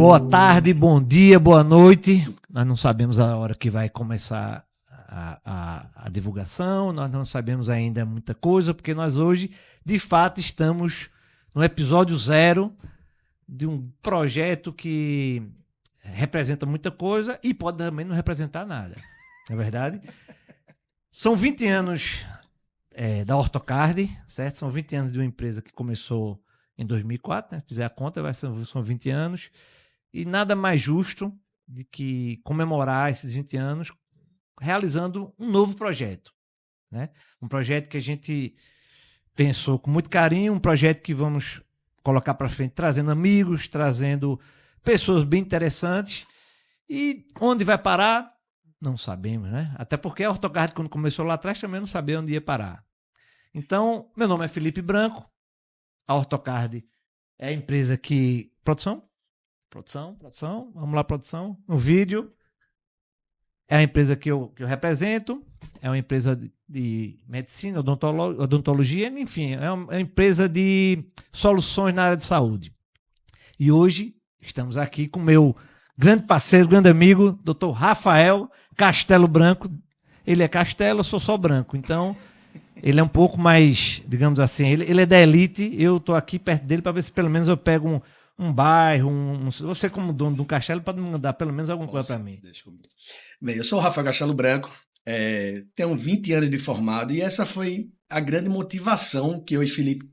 Boa tarde, bom dia, boa noite. Nós não sabemos a hora que vai começar a divulgação, nós não sabemos ainda muita coisa, porque nós hoje, de fato, estamos no episódio 0 de um projeto que representa muita coisa e pode também não representar nada, não é verdade? São 20 anos da Ortocard, certo? São 20 anos de uma empresa que começou em 2004, né? Fizer a conta, são 20 anos. E nada mais justo de que comemorar esses 20 anos realizando um novo projeto, né? Um projeto que a gente pensou com muito carinho, um projeto que vamos colocar para frente trazendo amigos, trazendo pessoas bem interessantes. E onde vai parar? Não sabemos, né? Até porque a Ortocard, quando começou lá atrás, também não sabia onde ia parar. Então, meu nome é Felipe Branco, a Ortocard é a empresa que... Produção, vamos lá, produção. No vídeo, é a empresa que eu represento, é uma empresa de medicina, odontologia, enfim, é uma empresa de soluções na área de saúde. E hoje estamos aqui com meu grande parceiro, grande amigo, Dr. Rafael Castelo Branco. Ele é Castelo, eu sou só Branco, então ele é um pouco mais, digamos assim, ele é da elite, eu estou aqui perto dele para ver se pelo menos eu pego um bairro, você como dono de um castelo pode me mandar pelo menos alguma coisa para mim. Deixa comigo. Bem, eu sou o Rafael Castelo Branco, tenho 20 anos de formado e essa foi a grande motivação que eu e Felipe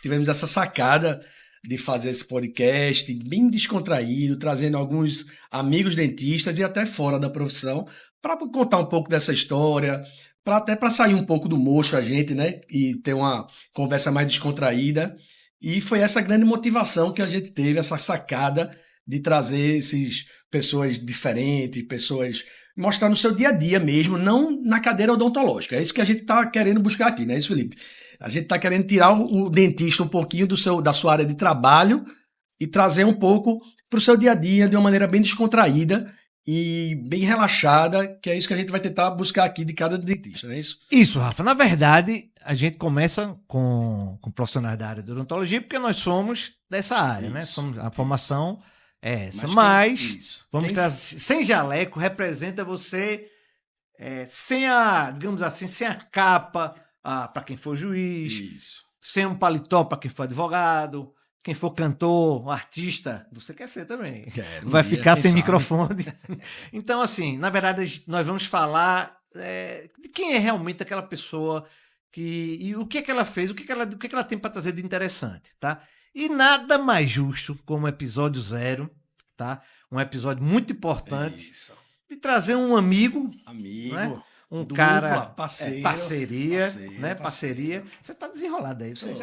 tivemos essa sacada de fazer esse podcast bem descontraído, trazendo alguns amigos dentistas e até fora da profissão para contar um pouco dessa história, até para sair um pouco do mocho a gente, né? E ter uma conversa mais descontraída. E foi essa grande motivação que a gente teve, essa sacada de trazer esses pessoas diferentes, pessoas mostrar no seu dia a dia mesmo, não na cadeira odontológica. É isso que a gente está querendo buscar aqui, não é isso, Felipe? A gente está querendo tirar o dentista um pouquinho da sua área de trabalho e trazer um pouco para o seu dia a dia de uma maneira bem descontraída e bem relaxada, que é isso que a gente vai tentar buscar aqui de cada dentista, não é isso? Isso, Rafa. Na verdade, a gente começa com profissionais da área de odontologia porque nós somos dessa área, né? A formação é essa. Mas vamos trazer, sem jaleco, representa você sem digamos assim, sem a capa para quem for juiz, Isso. sem um paletó para quem for advogado, quem for cantor, um artista, você quer ser também. Quero, vai ficar sem sabe? microfone. Então, assim, na verdade, nós vamos falar de quem é realmente aquela pessoa e o que é que ela fez, o que é que ela tem para trazer de interessante, tá? E nada mais justo como episódio 0, tá? Um episódio muito importante de trazer um amigo, né? Um dupla, cara, parceiro, parceria, né? Parceria. Você tá desenrolado aí, você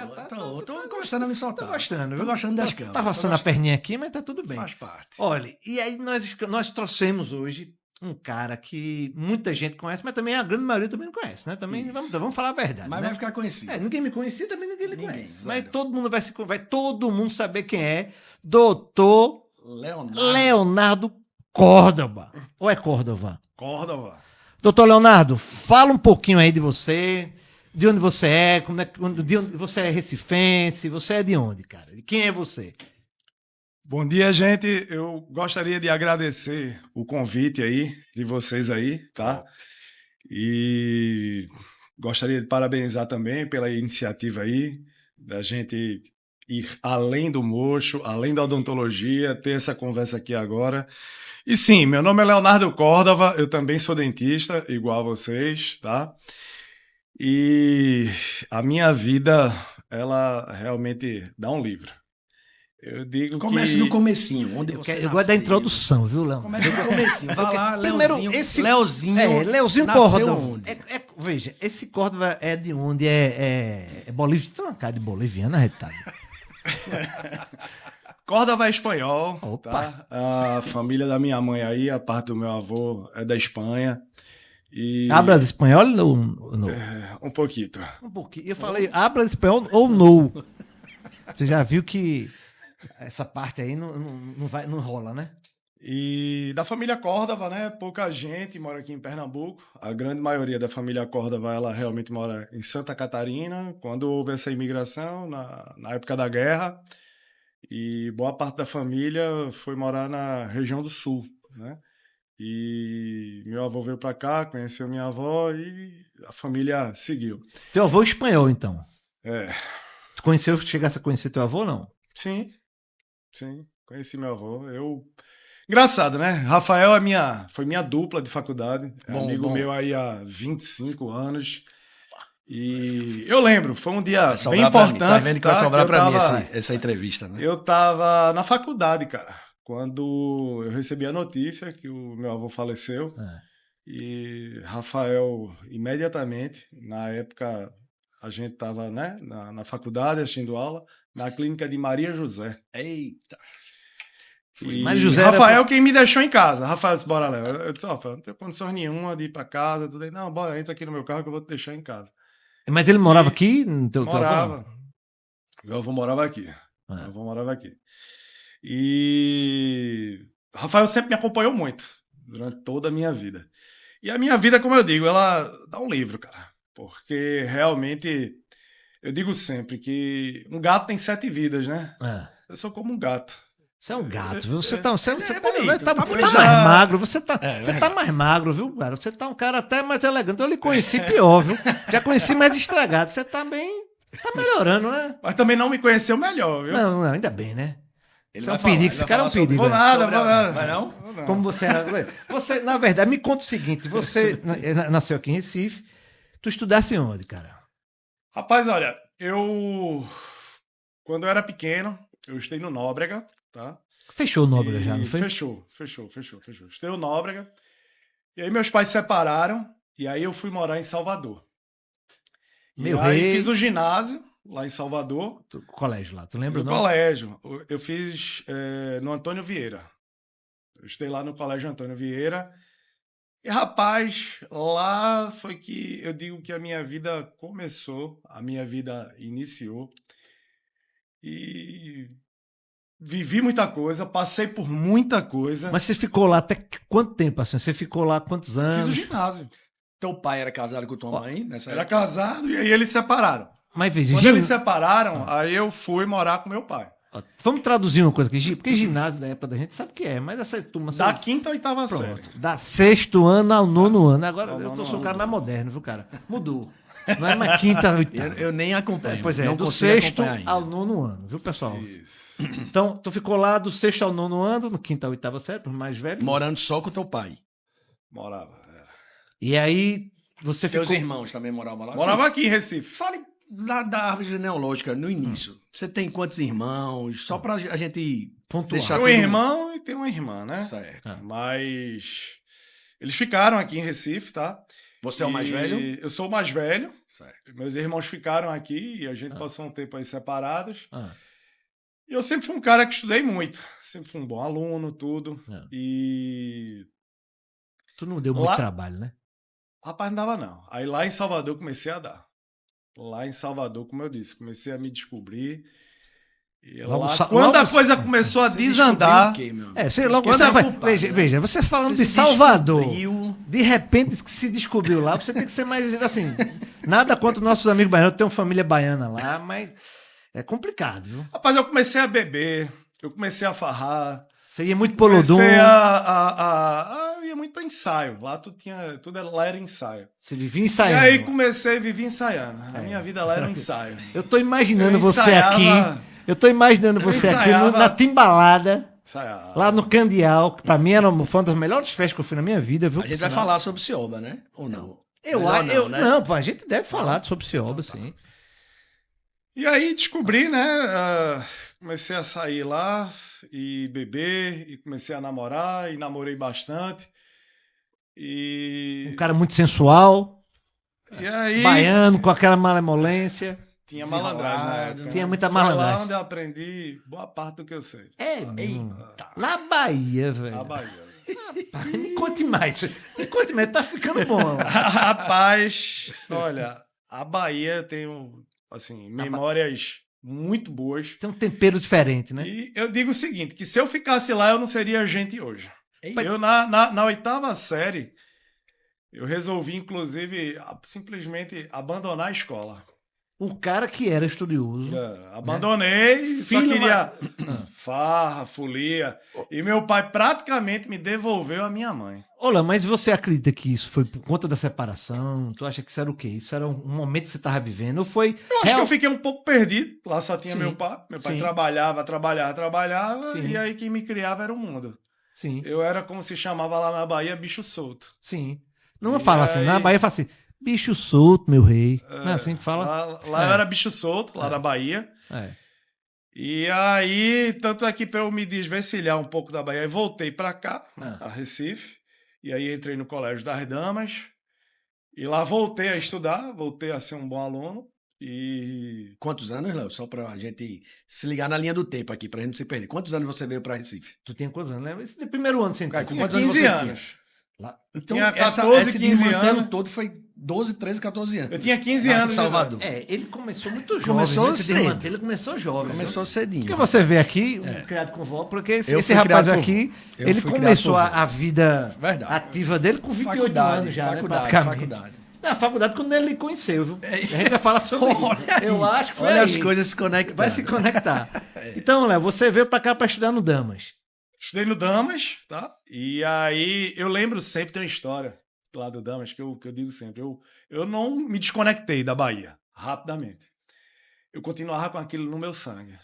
tô começando a me soltar. Tô gostando, viu? Tô gostando das câmeras. Tá roçando a perninha aqui, mas tá tudo bem. Faz parte. Olha, e aí nós trouxemos hoje um cara que muita gente conhece, mas também a grande maioria também não conhece, né? Também vamos falar a verdade. Mas né? vai ficar conhecido. Ninguém me conhecia, também ninguém conhece. Zero. Mas todo mundo vai todo mundo saber quem é Doutor Leonardo Córdova. Ou é Córdova? Córdova. Doutor Leonardo, fala um pouquinho aí de você, de onde você é, de onde você é recifense, você é de onde, cara? Quem é você? Bom dia, gente. Eu gostaria de agradecer o convite aí de vocês aí, tá? E gostaria de parabenizar também pela iniciativa aí da gente ir além do mocho, além da odontologia, ter essa conversa aqui agora. E sim, meu nome é Leonardo Córdova, eu também sou dentista, igual a vocês, tá? E a minha vida, ela realmente dá um livro. Eu digo Comece do comecinho, onde você nasceu. Eu gosto da introdução, viu, Léo? Comece do comecinho. Vai lá, Leozinho. Leozinho Córdova. Onde? Veja, esse Córdova é de onde? É Bolívia. Tem uma cara de boliviana, retado. Córdova é espanhol. Opa. Tá? A família da minha mãe aí, a parte do meu avô é da Espanha. E... Hablas espanhol ou não? Um pouquinho. Um pouquinho. Eu falei, hablas espanhol ou não? Você já viu que essa parte aí não rola, né? E da família Córdova, né? Pouca gente mora aqui em Pernambuco. A grande maioria da família Córdova, ela realmente mora em Santa Catarina. Quando houve essa imigração, na época da guerra, E boa parte da família foi morar na região do sul, né? E meu avô veio para cá, conheceu minha avó e a família seguiu. Teu avô é espanhol, então. É, Tu conheceu, chegasse a conhecer teu avô, não? sim, sim, conheci meu avô. Engraçado, né? Rafael foi minha dupla de faculdade, é Bom, amigo bom. meu aí há 25 anos. E eu lembro, foi um dia Vai bem sobrar pra mim. Tá vendo importante, que vai tá? Que sobrar pra mim essa entrevista, né? eu tava na faculdade, cara, quando eu recebi a notícia que o meu avô faleceu. É. E Rafael, imediatamente, na época, a gente estava, né, na faculdade assistindo aula, na clínica de Maria José. Eita. Mas E José era. Rafael quem me deixou em casa. Rafael disse, bora, Léo. Eu disse, Rafael, não tenho condições nenhuma de ir para casa. Tudo aí. Não, bora, entra aqui no meu carro que eu vou te deixar em casa. Mas ele morava E aqui, no teu avô, não? morava. Meu avô morava aqui. Meu É. avô morava aqui. E Rafael sempre me acompanhou muito durante toda a minha vida. E a minha vida, como eu digo, ela dá um livro, cara. Porque realmente, eu digo sempre que um gato tem 7 vidas, né? É. Eu sou como um gato. Você é um gato, viu? Você É bonito, tá tá mais bonito. magro, você tá verdade. mais magro, viu, cara? Você tá um cara até mais elegante. Eu lhe conheci pior, viu? Já conheci mais estragado. Você tá bem. Tá melhorando, né? Mas também não me conheceu melhor, viu? Não, não, ainda bem, né? Ele Você é um vai falar, perigo, ele esse vai cara é falar um perigo, Vou é. nada, sobre vou nada. Vai não? Vou não. Como você era. Você, na verdade, me conta o seguinte: você nasceu aqui em Recife, tu estudasse onde, cara? Rapaz, olha, quando eu era pequeno, eu estudei no Nóbrega, tá? Fechou o Nóbrega já, não E foi? fechou. Estudei no Nóbrega. E aí meus pais se separaram, e aí eu fui morar em Salvador. E Meu aí fiz rei. o ginásio lá em Salvador. Colégio lá, tu Fiz lembra o o nome? colégio. Eu fiz no Antônio Vieira. Eu estudei lá no Colégio Antônio Vieira. E, rapaz, lá foi que eu digo que a minha vida começou, a minha vida iniciou. E vivi muita coisa, passei por muita coisa. Mas você ficou lá até quanto tempo assim? Você ficou lá quantos Eu fiz o anos? ginásio. Teu pai era casado com tua Ó, mãe nessa Era época? casado e aí eles separaram. mas veja, Quando eles separaram, aí eu fui morar com meu pai. vamos traduzir uma coisa aqui, porque ginásio da época da gente sabe o que é, mas essa turma. Da quinta à oitava série. Pronto. Da sexto ano ao nono ano. Agora Ao eu nono sou o ano. cara mais moderno, viu, cara? Mudou. Não é mais quinta, oitava. Eu nem acompanho. Pois é, não do consigo sexto acompanhar ainda. ao nono ano, viu, pessoal? Isso. Então, tu ficou lá do sexto ao nono ano, no quinta à oitava série, para os mais velhos. Morando só com teu pai. Morava. Era. E aí, você Teus ficou. irmãos também moravam lá? Morava Sim. aqui em Recife. Fale da árvore genealógica no início. Você tem quantos irmãos? Só pra a gente Pontuar. deixar Tem um tudo irmão e tem uma irmã, né? certo. Ah. Mas eles ficaram aqui em Recife, tá? Você é o mais velho? Eu sou o mais velho. Certo. Meus irmãos ficaram aqui e a gente passou um tempo aí separados. Ah, E eu sempre fui um cara que estudei muito. Sempre fui um bom aluno, tudo. ah. E Tu não deu muito lá, trabalho, né? rapaz, não dava não. Aí lá em Salvador eu comecei a dar. Lá em Salvador, como eu disse, comecei a me descobrir. E quando a coisa começou a Você desandar, descobriu o quê, meu amigo? É, sei logo Porque você vai. preocupado, Veja, né? veja, você falando Você de se Salvador, descobriu. de repente que se descobriu lá, você tem que ser mais assim. Nada contra os nossos amigos baianos, eu tenho família baiana lá, mas é complicado, viu? rapaz, eu comecei a beber, eu comecei a farrar, Você ia muito pro Lodum, comecei eu ia muito para ensaio. Lá lá era ensaio. você vivia E ensaiando. aí vivi ensaiando. A minha vida lá era um ensaio. Eu tô imaginando Eu você aqui. ensaiava- Eu tô imaginando você aqui ensaiava- na Timbalada, Ensaiava. lá no Candial, que pra mim foi uma das melhores festas que eu fui na minha vida, viu? A gente por vai sinal. falar sobre Cioba, né? Ou não? Eu, Melhor eu, né? não, pô, a gente deve falar sobre Cioba, sim. E aí descobri, né? Comecei a sair lá e beber, e comecei a namorar, e namorei bastante. Um E, cara muito sensual, e aí baiano, com aquela malemolência. tinha malandragem na Desenrolado. época. Tinha né? muita Foi lá malandragem. onde eu aprendi boa parte do que eu sei. É, Eita. na Bahia, Na velho. Bahia. Me conte mais. Me conte mais, tá ficando bom. Rapaz, olha, a Bahia eu tenho, assim, memórias muito boas. Tem um tempero diferente, né? E eu digo o seguinte, que se eu ficasse lá, eu não seria gente hoje. Eita. Eu, na oitava série, eu resolvi, inclusive, simplesmente abandonar a escola. Um cara que era estudioso. Abandonei, só Filho queria Ah. farra, folia. E meu pai praticamente me devolveu a minha mãe. Olha, mas você acredita que isso foi por conta da separação? Tu acha que isso era o quê? Isso era um momento que você estava vivendo? Ou foi Eu acho que eu fiquei um pouco perdido. Lá só tinha Sim, meu pai. Meu pai sim, trabalhava. E sim, aí quem me criava era o mundo. sim, Eu era como se chamava lá na Bahia, bicho solto. sim. Não E fala assim, na aí, Bahia fala assim, bicho solto, meu rei. Não é assim que fala? lá eu era bicho solto, lá na Bahia. É. E aí, tanto é que para eu me desvencilhar um pouco da Bahia, eu voltei para cá, né, Ah. a Recife. E aí entrei no Colégio das Damas. E lá voltei a estudar, voltei a ser um bom aluno. E Quantos anos, Léo? Só pra gente se ligar na linha do tempo aqui, pra gente não se perder. Quantos anos você veio pra Recife? Tu tinha quantos anos? Lembra? Esse primeiro ano Cara, científico. com tinha quantos anos 15 você tinha? anos. Lá. Então, Tinha 14, esse 15 desmantelo anos. todo foi 12, 13, 14 anos. Eu tinha 15 Lá em anos de idade. Salvador. Ele começou muito jovem, Começou né? Esse cedo. desmantelho, ele começou jovem. Começou Viu? cedinho. Porque você rapaz. vê aqui, criado com vó, porque esse Eu fui rapaz criado por aqui, vó. Eu ele fui criado começou por vó. a vida Verdade. ativa dele com 28 Faculdade, anos já, faculdade, né, praticamente. faculdade. Na faculdade, quando ele lhe conheceu, viu? A gente vai falar sobre isso. Olha aí, Eu acho que foi olha aí. as coisas se conectando. Vai se conectar. Então, Léo, você veio pra cá pra estudar no Damas. Estudei no Damas, tá? E aí eu lembro sempre, tem uma história lá do Damas que eu digo sempre. Eu não me desconectei da Bahia rapidamente. Eu continuava com aquilo no meu sangue.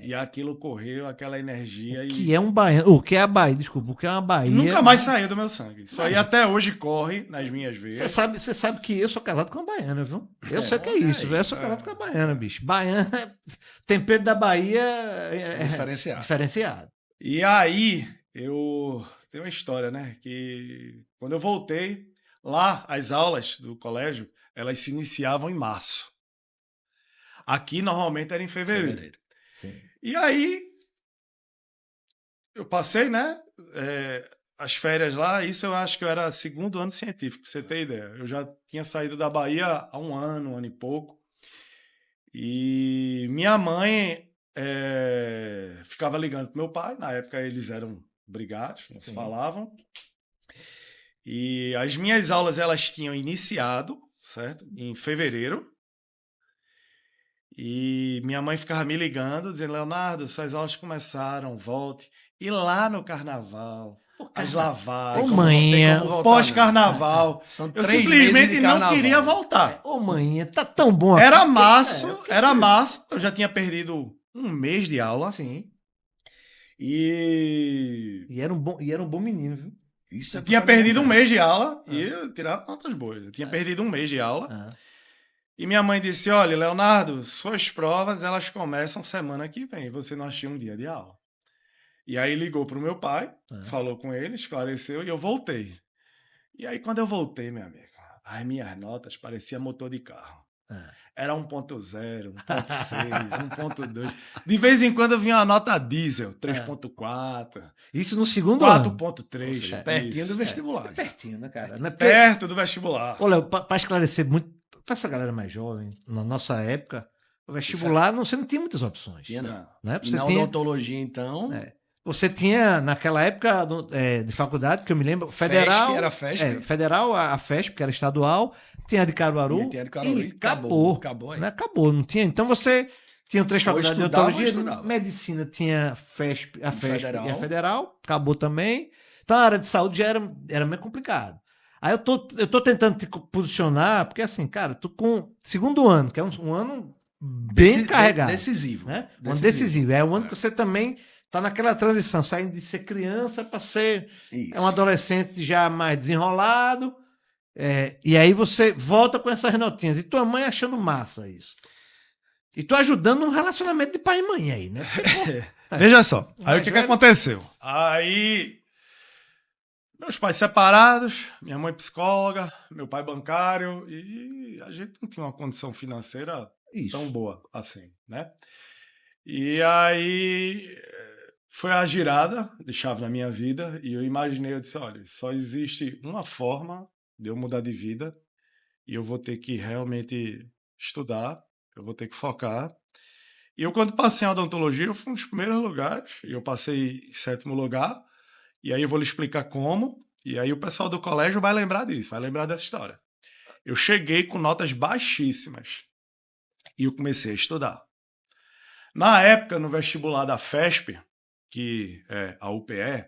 E aquilo correu, aquela energia. Que é um baiano. O que é a Bahia? Desculpa, o que é uma Bahia. Nunca mais saiu do meu sangue. Isso aí até hoje corre nas minhas veias. Você sabe que eu sou casado com uma baiana, viu? Eu sei o que é olha isso, aí. velho. Eu sou casado com uma baiana, bicho. Baiana, tempero da Bahia Diferenciado. diferenciado. E aí, eu tenho uma história, né? Que quando eu voltei, lá as aulas do colégio, elas se iniciavam em março. Aqui normalmente era em fevereiro. Sim. E aí, eu passei, né? As férias lá, isso eu acho que eu era segundo ano científico, pra você ter ideia. Eu já tinha saído da Bahia há um ano e pouco. E minha mãe ficava ligando pro meu pai, na época eles eram brigados, não se falavam. E as minhas aulas elas tinham iniciado, certo? Em fevereiro. E minha mãe ficava me ligando, dizendo: Leonardo, suas aulas começaram, volte. E lá no carnaval, as lavagens, Ô, manhinha. como voltar, pós-carnaval, São eu 3 meses simplesmente de não carnaval. queria voltar. Ô, manhinha, tá tão bom aqui. Era março, É, eu já tinha perdido um mês de aula. Sim. E E era um bom menino, viu? Isso eu é tinha pra perdido um lembrar. mês de aula e eu tirava notas boas. Eu tinha perdido um mês de aula. Ah. E minha mãe disse: Olha, Leonardo, suas provas elas começam semana que vem. Você não achou um dia de aula. E aí ligou para o meu pai, falou com ele, esclareceu e eu voltei. E aí quando eu voltei, meu amigo, as minhas notas pareciam motor de carro. Era 1.0, 1.6, 1.2. De vez em quando eu vinha uma nota diesel, 3.4. Isso no segundo ano. 4.3. Pertinho do vestibular. Pertinho, né, cara? Não é Perto do vestibular. Olha, para esclarecer muito, para essa galera mais jovem, na nossa época, o vestibular você não tinha muitas opções. Tinha não. Né? E na odontologia, então... Você tinha, naquela época de faculdade, que eu me lembro, Federal... FESP, era FESP. Federal, a FESP, que era estadual, tinha a de Caruaru, E tinha a de Caruaru, e acabou. Acabou aí. Né? Acabou, não tinha. Então você tinha 3 faculdades de estudava, odontologia, medicina tinha FESP, a FESP Federal. e a Federal, acabou também. Então a área de saúde já era meio complicado. Aí eu tô tentando te posicionar, porque assim, cara, tu com segundo ano, que é um ano bem carregado. Decisivo. Né? Um ano decisivo. É um ano que você também tá naquela transição, saindo de ser criança para ser um adolescente já mais desenrolado. E aí você volta com essas notinhas. E tua mãe achando massa isso. E tu ajudando um relacionamento de pai e mãe aí, né? Veja só. Aí o que aconteceu? Aí meus pais separados, minha mãe psicóloga, meu pai bancário, e a gente não tinha uma condição financeira tão boa assim, né? E aí foi a girada de chave na minha vida, e eu imaginei, eu disse, olha, só existe uma forma de eu mudar de vida, e eu vou ter que realmente estudar, eu vou ter que focar. E eu, quando passei em odontologia, eu fui um dos primeiros lugares, e eu passei em 7º lugar, e aí eu vou lhe explicar como, e aí o pessoal do colégio vai lembrar disso, vai lembrar dessa história. Eu cheguei com notas baixíssimas. E eu comecei a estudar. Na época, no vestibular da FESP, que é a UPE,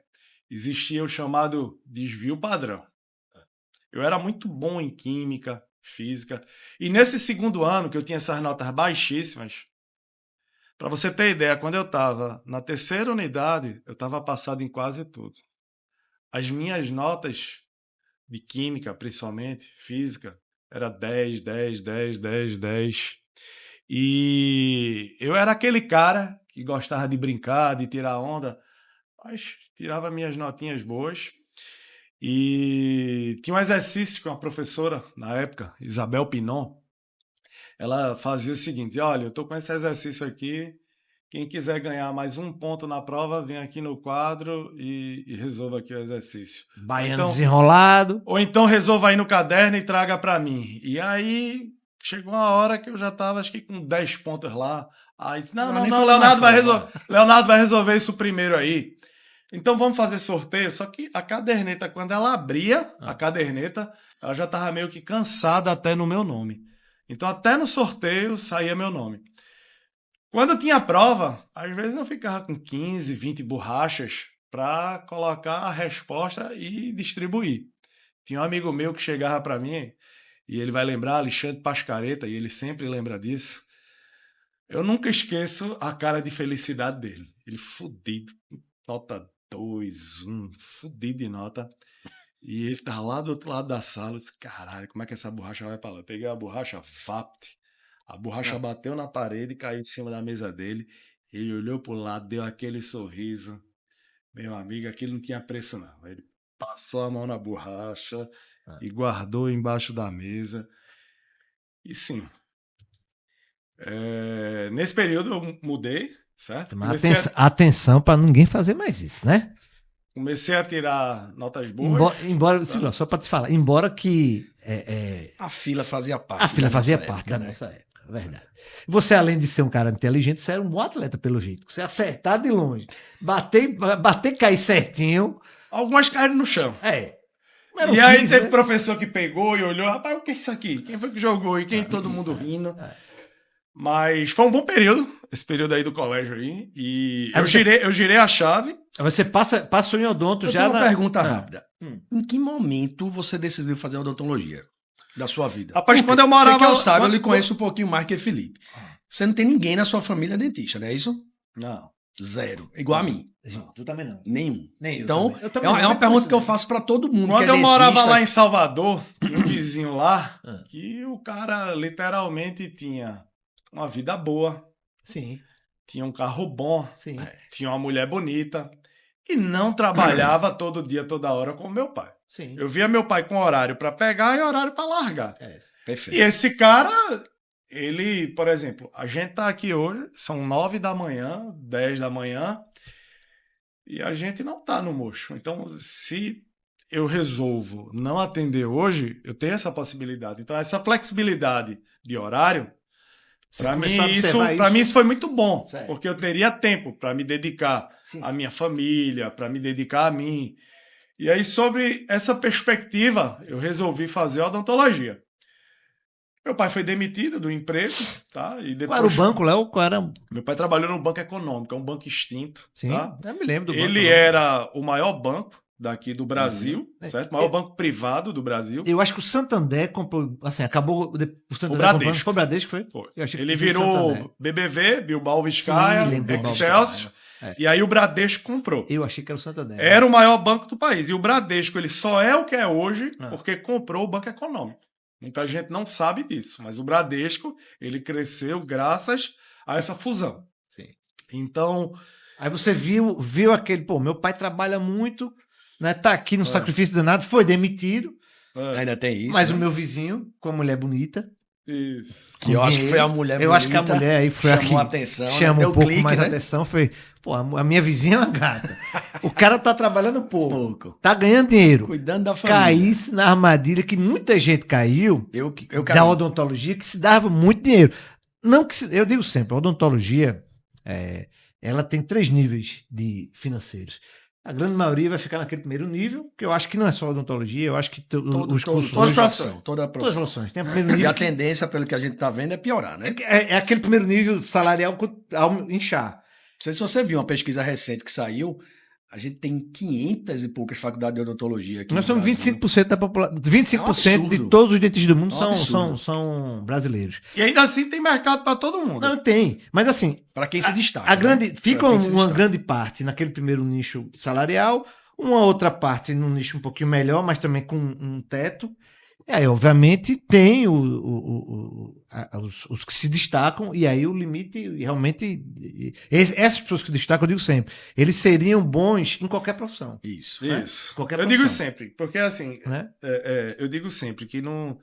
existia o chamado desvio padrão. Eu era muito bom em química, física. E nesse segundo ano, que eu tinha essas notas baixíssimas, para você ter ideia, quando eu estava na terceira unidade, eu estava passado em quase tudo. As minhas notas de química, principalmente, física, era 10, 10, 10, 10, 10. E eu era aquele cara que gostava de brincar, de tirar onda, mas tirava minhas notinhas boas. E tinha um exercício com a professora, na época, Isabel Pinon. Ela fazia o seguinte: olha, eu estou com esse exercício aqui. Quem quiser ganhar mais um ponto na prova, vem aqui no quadro e resolva aqui o exercício. Baiano desenrolado. Ou então resolva aí no caderno e traga para mim. E aí chegou uma hora que eu já estava, acho que com 10 pontos lá. Aí disse: não, Leonardo vai resolver isso primeiro aí. Então vamos fazer sorteio. Só que a caderneta, quando ela abria a caderneta, ela já estava meio que cansada até no meu nome. Então até no sorteio saía meu nome. Quando eu tinha prova, às vezes eu ficava com 15, 20 borrachas para colocar a resposta e distribuir. Tinha um amigo meu que chegava para mim, e ele vai lembrar, Alexandre Pascareta, e ele sempre lembra disso. Eu nunca esqueço a cara de felicidade dele. Ele fudido, nota 2, 1, fudido de nota. E ele tá lá do outro lado da sala. Eu disse: caralho, como é que essa borracha vai pra lá? Eu peguei a borracha, vapt. A borracha bateu na parede e caiu em cima da mesa dele. Ele olhou pro lado, deu aquele sorriso. Meu amigo, aquilo não tinha preço, não. Ele passou a mão na borracha e guardou embaixo da mesa. E sim, nesse período eu mudei, certo? Atenção para ninguém fazer mais isso, né? Comecei a tirar notas boas. Embora tá? Só para te falar, embora que a fila fazia parte. A fila fazia parte da nossa época, é verdade. Você, além de ser um cara inteligente, você era um bom atleta, pelo jeito. Você acertar de longe, bater cair certinho. Algumas caíram no chão. E aí teve professor que pegou e olhou: rapaz, o que é isso aqui? Quem foi que jogou? E quem? Todo mundo rindo. Mas foi um bom período, esse período aí do colégio aí. E eu girei a chave. Você passou em odonto eu já. Tenho uma pergunta rápida. Em que momento você decidiu fazer odontologia da sua vida? Rapaz, quando eu morava. Porque eu saiba, eu lhe conheço um pouquinho mais que Felipe. Você não tem ninguém na sua família dentista, não é isso? Não. Zero. Igual a mim. Tu também não. Nenhum. Nem então, eu também. É uma pergunta que eu faço para todo mundo. Quando eu morava lá em Salvador, tinha um vizinho lá que o cara literalmente tinha uma vida boa. Sim. Tinha um carro bom. Sim. Tinha uma mulher bonita. E não trabalhava todo dia, toda hora como meu pai. Sim. Eu via meu pai com horário para pegar e horário para largar. Perfeito. E esse cara, ele, por exemplo, a gente tá aqui hoje, são 9 da manhã, 10 da manhã, e a gente não tá no mocho. Então, se eu resolvo não atender hoje, eu tenho essa possibilidade. Então, essa flexibilidade de horário, para mim isso foi muito bom, porque eu teria tempo para me dedicar à minha família, para me dedicar a mim. E aí, sobre essa perspectiva, eu resolvi fazer odontologia. Meu pai foi demitido do emprego, tá? E depois... Qual era o banco, Léo? Meu pai trabalhou no Banco Econômico, é um banco extinto. Sim, tá? Eu me lembro do banco. Ele era o maior banco daqui do Brasil, certo? O maior banco privado do Brasil. Eu acho que o Santander comprou, assim, acabou o Santander Bradesco. Foi o Bradesco, foi? Ele virou BBV, Bilbao Vizcaya, Excelsior, e aí o Bradesco comprou. Eu achei que era o Santander. Era o maior banco do país. E o Bradesco, ele só é o que é hoje porque comprou o Banco Econômico. Muita gente não sabe disso, mas o Bradesco, ele cresceu graças a essa fusão. Sim. Então... Aí você viu aquele, meu pai trabalha muito, né? Tá aqui no sacrifício danado, foi demitido. Ainda tem isso. Mas o meu vizinho, com a mulher bonita. Isso. Que eu acho que foi a mulher bonita. Eu acho que a mulher aí foi chamou a atenção. Chama um pouco mais atenção. Foi, a minha vizinha é uma gata. O cara tá trabalhando pouco. Tá ganhando dinheiro. Cuidando da família. Caísse na armadilha que muita gente caiu da odontologia, que se dava muito dinheiro. Não que eu digo sempre, a odontologia, ela tem 3 níveis de financeiros. A grande maioria vai ficar naquele primeiro nível, que eu acho que não é só odontologia, eu acho que os cursos todas as hoje, profissões, toda a todas as profissão. profissões. Tem o primeiro E nível a tendência, pelo que a gente está vendo, é piorar, né? é aquele primeiro nível salarial inchar. Não sei se você viu uma pesquisa recente que saiu, a gente tem 500 e poucas faculdades de odontologia aqui Nós no somos Brasil. 25% da população. É um 25% de absurdo. todos os dentistas do mundo É um absurdo. são brasileiros. E ainda assim tem mercado para todo mundo. Não tem, mas assim, Para quem se destaca. a grande, né? fica Pra quem se uma destaca. grande parte naquele primeiro nicho salarial, uma outra parte num nicho um pouquinho melhor, mas também com um teto. E aí, obviamente, tem os que se destacam, e aí o limite realmente. Essas pessoas que se destacam, eu digo sempre, eles seriam bons em qualquer profissão. Isso. né? Isso. Qualquer Eu digo profissão. sempre, porque assim, Né? eu digo sempre que não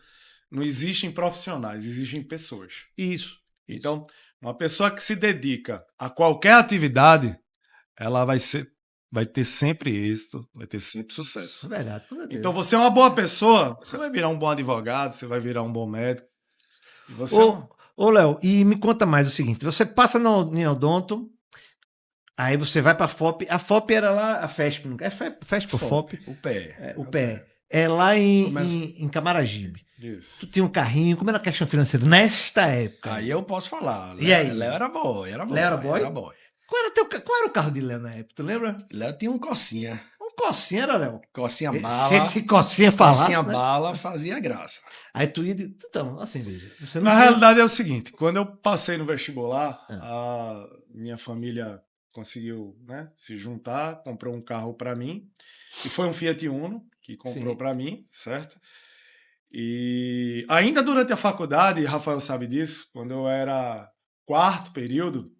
existem profissionais, existem pessoas. Isso. Então, uma pessoa que se dedica a qualquer atividade, ela vai ter sempre êxito, vai ter sempre Isso sucesso. é verdade. Com certeza. Então, você é uma boa pessoa, você vai virar um bom advogado, você vai virar um bom médico. E você não. Ô, Léo, e me conta mais o seguinte: você passa no em odonto, aí você vai pra FOP. A FOP era lá, a FESP, não é FESP ou FOP? O pé. É, o pé. É lá Começa- em Camaragibe. Isso. Tu tinha um carrinho, como era a questão financeira nesta época? Aí eu posso falar. E aí? Léo era boy, era boy. Léo era boy? Era boy. Qual era o carro de Léo na época? Tu lembra? Léo tinha um cocinha. Um Cocinha era, Léo. Cocinha Se bala. esse Cocinha falasse, Cocinha né? bala fazia graça. Aí tu ia... Então, assim, veja. Você não Na tinha- realidade é o seguinte, quando eu passei no vestibular, Ah. a minha família conseguiu, né, se juntar, comprou um carro para mim, e foi um Fiat Uno que comprou Sim. para mim, certo? E ainda durante a faculdade, Rafael sabe disso, quando eu era quarto período,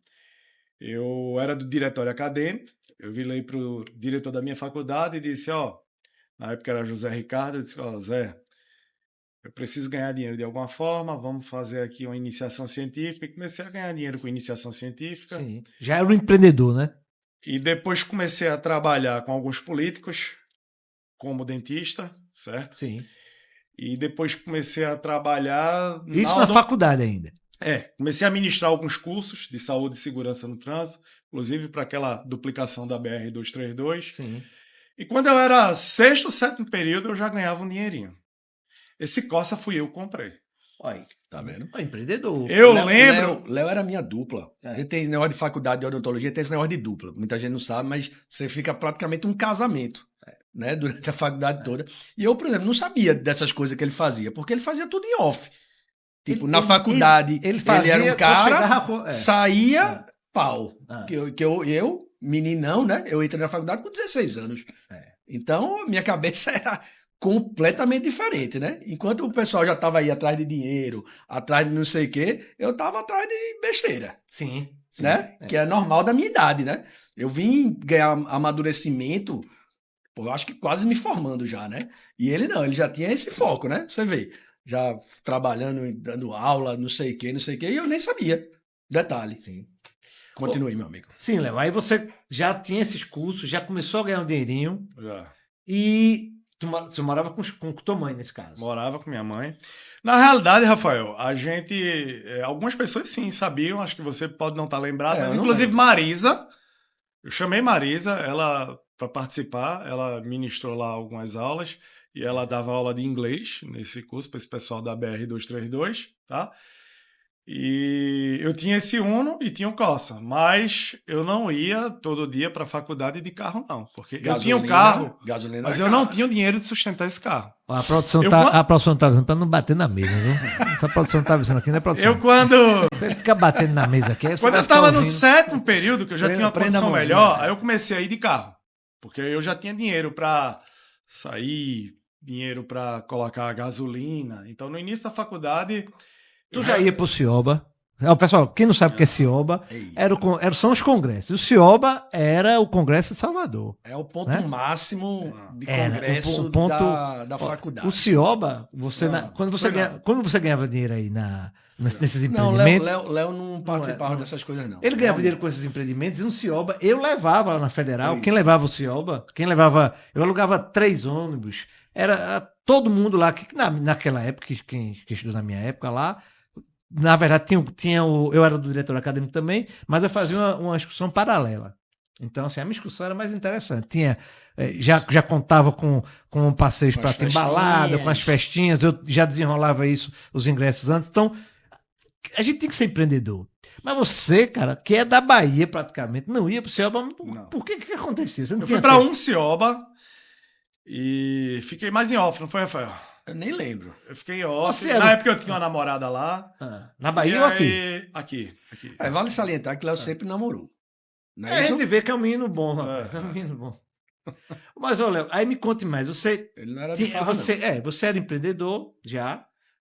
eu era do diretório acadêmico, eu virei para o diretor da minha faculdade e disse, ó, na época era José Ricardo, eu disse, ó, Zé, eu preciso ganhar dinheiro de alguma forma, vamos fazer aqui uma iniciação científica. E comecei a ganhar dinheiro com iniciação científica. Sim. Já era um empreendedor, né? E depois comecei a trabalhar com alguns políticos, como dentista, certo? Sim. E depois comecei a trabalhar Isso na faculdade ainda. comecei a ministrar alguns cursos de saúde e segurança no trânsito, inclusive para aquela duplicação da BR-232. Sim. E quando eu era sexto, sétimo período, eu já ganhava um dinheirinho. Esse Corsa fui eu que comprei. Olha aí. Tá vendo? Ó, empreendedor. Eu lembro. Léo era minha dupla. É. A gente tem esse negócio de faculdade de odontologia, tem esse negócio de dupla. Muita gente não sabe, mas você fica praticamente um casamento, né? Durante a faculdade toda. E eu, por exemplo, não sabia dessas coisas que ele fazia, porque ele fazia tudo em off. Tipo, na faculdade, ele fazia, era um só cara, chegava saía, pau. Ah. Que eu, meninão, né? Eu entrei na faculdade com 16 anos. É. Então, a minha cabeça era completamente diferente, né? Enquanto o pessoal já estava aí atrás de dinheiro, atrás de não sei o quê, eu estava atrás de besteira, Sim. né? Que é normal da minha idade, né? Eu vim ganhar amadurecimento, pô, eu acho que quase me formando já, né? E ele não, ele já tinha esse foco, né? Você vê, já trabalhando, dando aula, não sei o quê, e eu nem sabia. Detalhe. Sim. Continue, meu amigo. Sim, Léo. Aí você já tinha esses cursos, já começou a ganhar um dinheirinho Já. e você morava com tua mãe nesse caso. Morava com minha mãe. Na realidade, Rafael, a gente. Algumas pessoas sim sabiam, acho que você pode não estar lembrado, mas eu não inclusive lembro. Marisa, eu chamei Marisa, ela para participar, ela ministrou lá algumas aulas e ela dava aula de inglês nesse curso para esse pessoal da BR-232, tá? E eu tinha esse Uno e tinha o Corsa, mas eu não ia todo dia para a faculdade de carro, não, porque eu tinha um carro, gasolina mas era eu não cara. tinha o dinheiro de sustentar esse carro. A produção Eu tá, quan- a produção tá avisando pra não bater na mesa, viu? Essa produção tá avisando aqui, não é produção. Eu quando Se ele ficar batendo na mesa aqui, aí você Quando vai eu ficar estava no ouvindo. sétimo período, que eu já tinha uma Prenda a condição mãozinha, melhor, né? aí eu comecei a ir de carro. Porque eu já tinha dinheiro para sair, dinheiro para colocar gasolina. Então, no início da faculdade. Tu já ia pro Cioba. Ó, pessoal, quem não sabe o que é Cioba, são os congressos. O Cioba era o Congresso de Salvador. É o ponto né? máximo de Era congresso o ponto. da ó, faculdade. O Cioba, foi não. quando você ganhava dinheiro aí nesses Não, empreendimentos. Léo não participava não. dessas coisas, não. Ele ganhava dinheiro com esses empreendimentos e um Cioba. Eu levava lá na Federal. Isso. Quem levava o Cioba? Eu alugava 3 ônibus. Era todo mundo lá, que naquela época, que estudou na minha época lá. Na verdade, eu era do diretor acadêmico também, mas eu fazia uma excursão paralela. Então, assim, a minha excursão era mais interessante. Tinha, já contava com passeios Com para as ter balada, com as festinhas. festinhas, eu já desenrolava isso, os ingressos antes. Então, a gente tem que ser empreendedor. Mas você, cara, que é da Bahia praticamente, não ia pro Cioba, Não. por que acontecia? Você não Eu fui tinha para tempo. um Cioba e fiquei mais em off, não foi, Rafael? Eu nem lembro. Eu fiquei em off. Você era Na o... época eu tinha uma namorada lá. Na E Bahia ou aqui? aí. Aqui. Vale salientar que Léo sempre namorou. Não é A gente isso? vê que é um menino bom, rapaz. É um menino bom. Mas, olha, aí me conte mais. Você, Ele não era de farra, não. você era empreendedor já,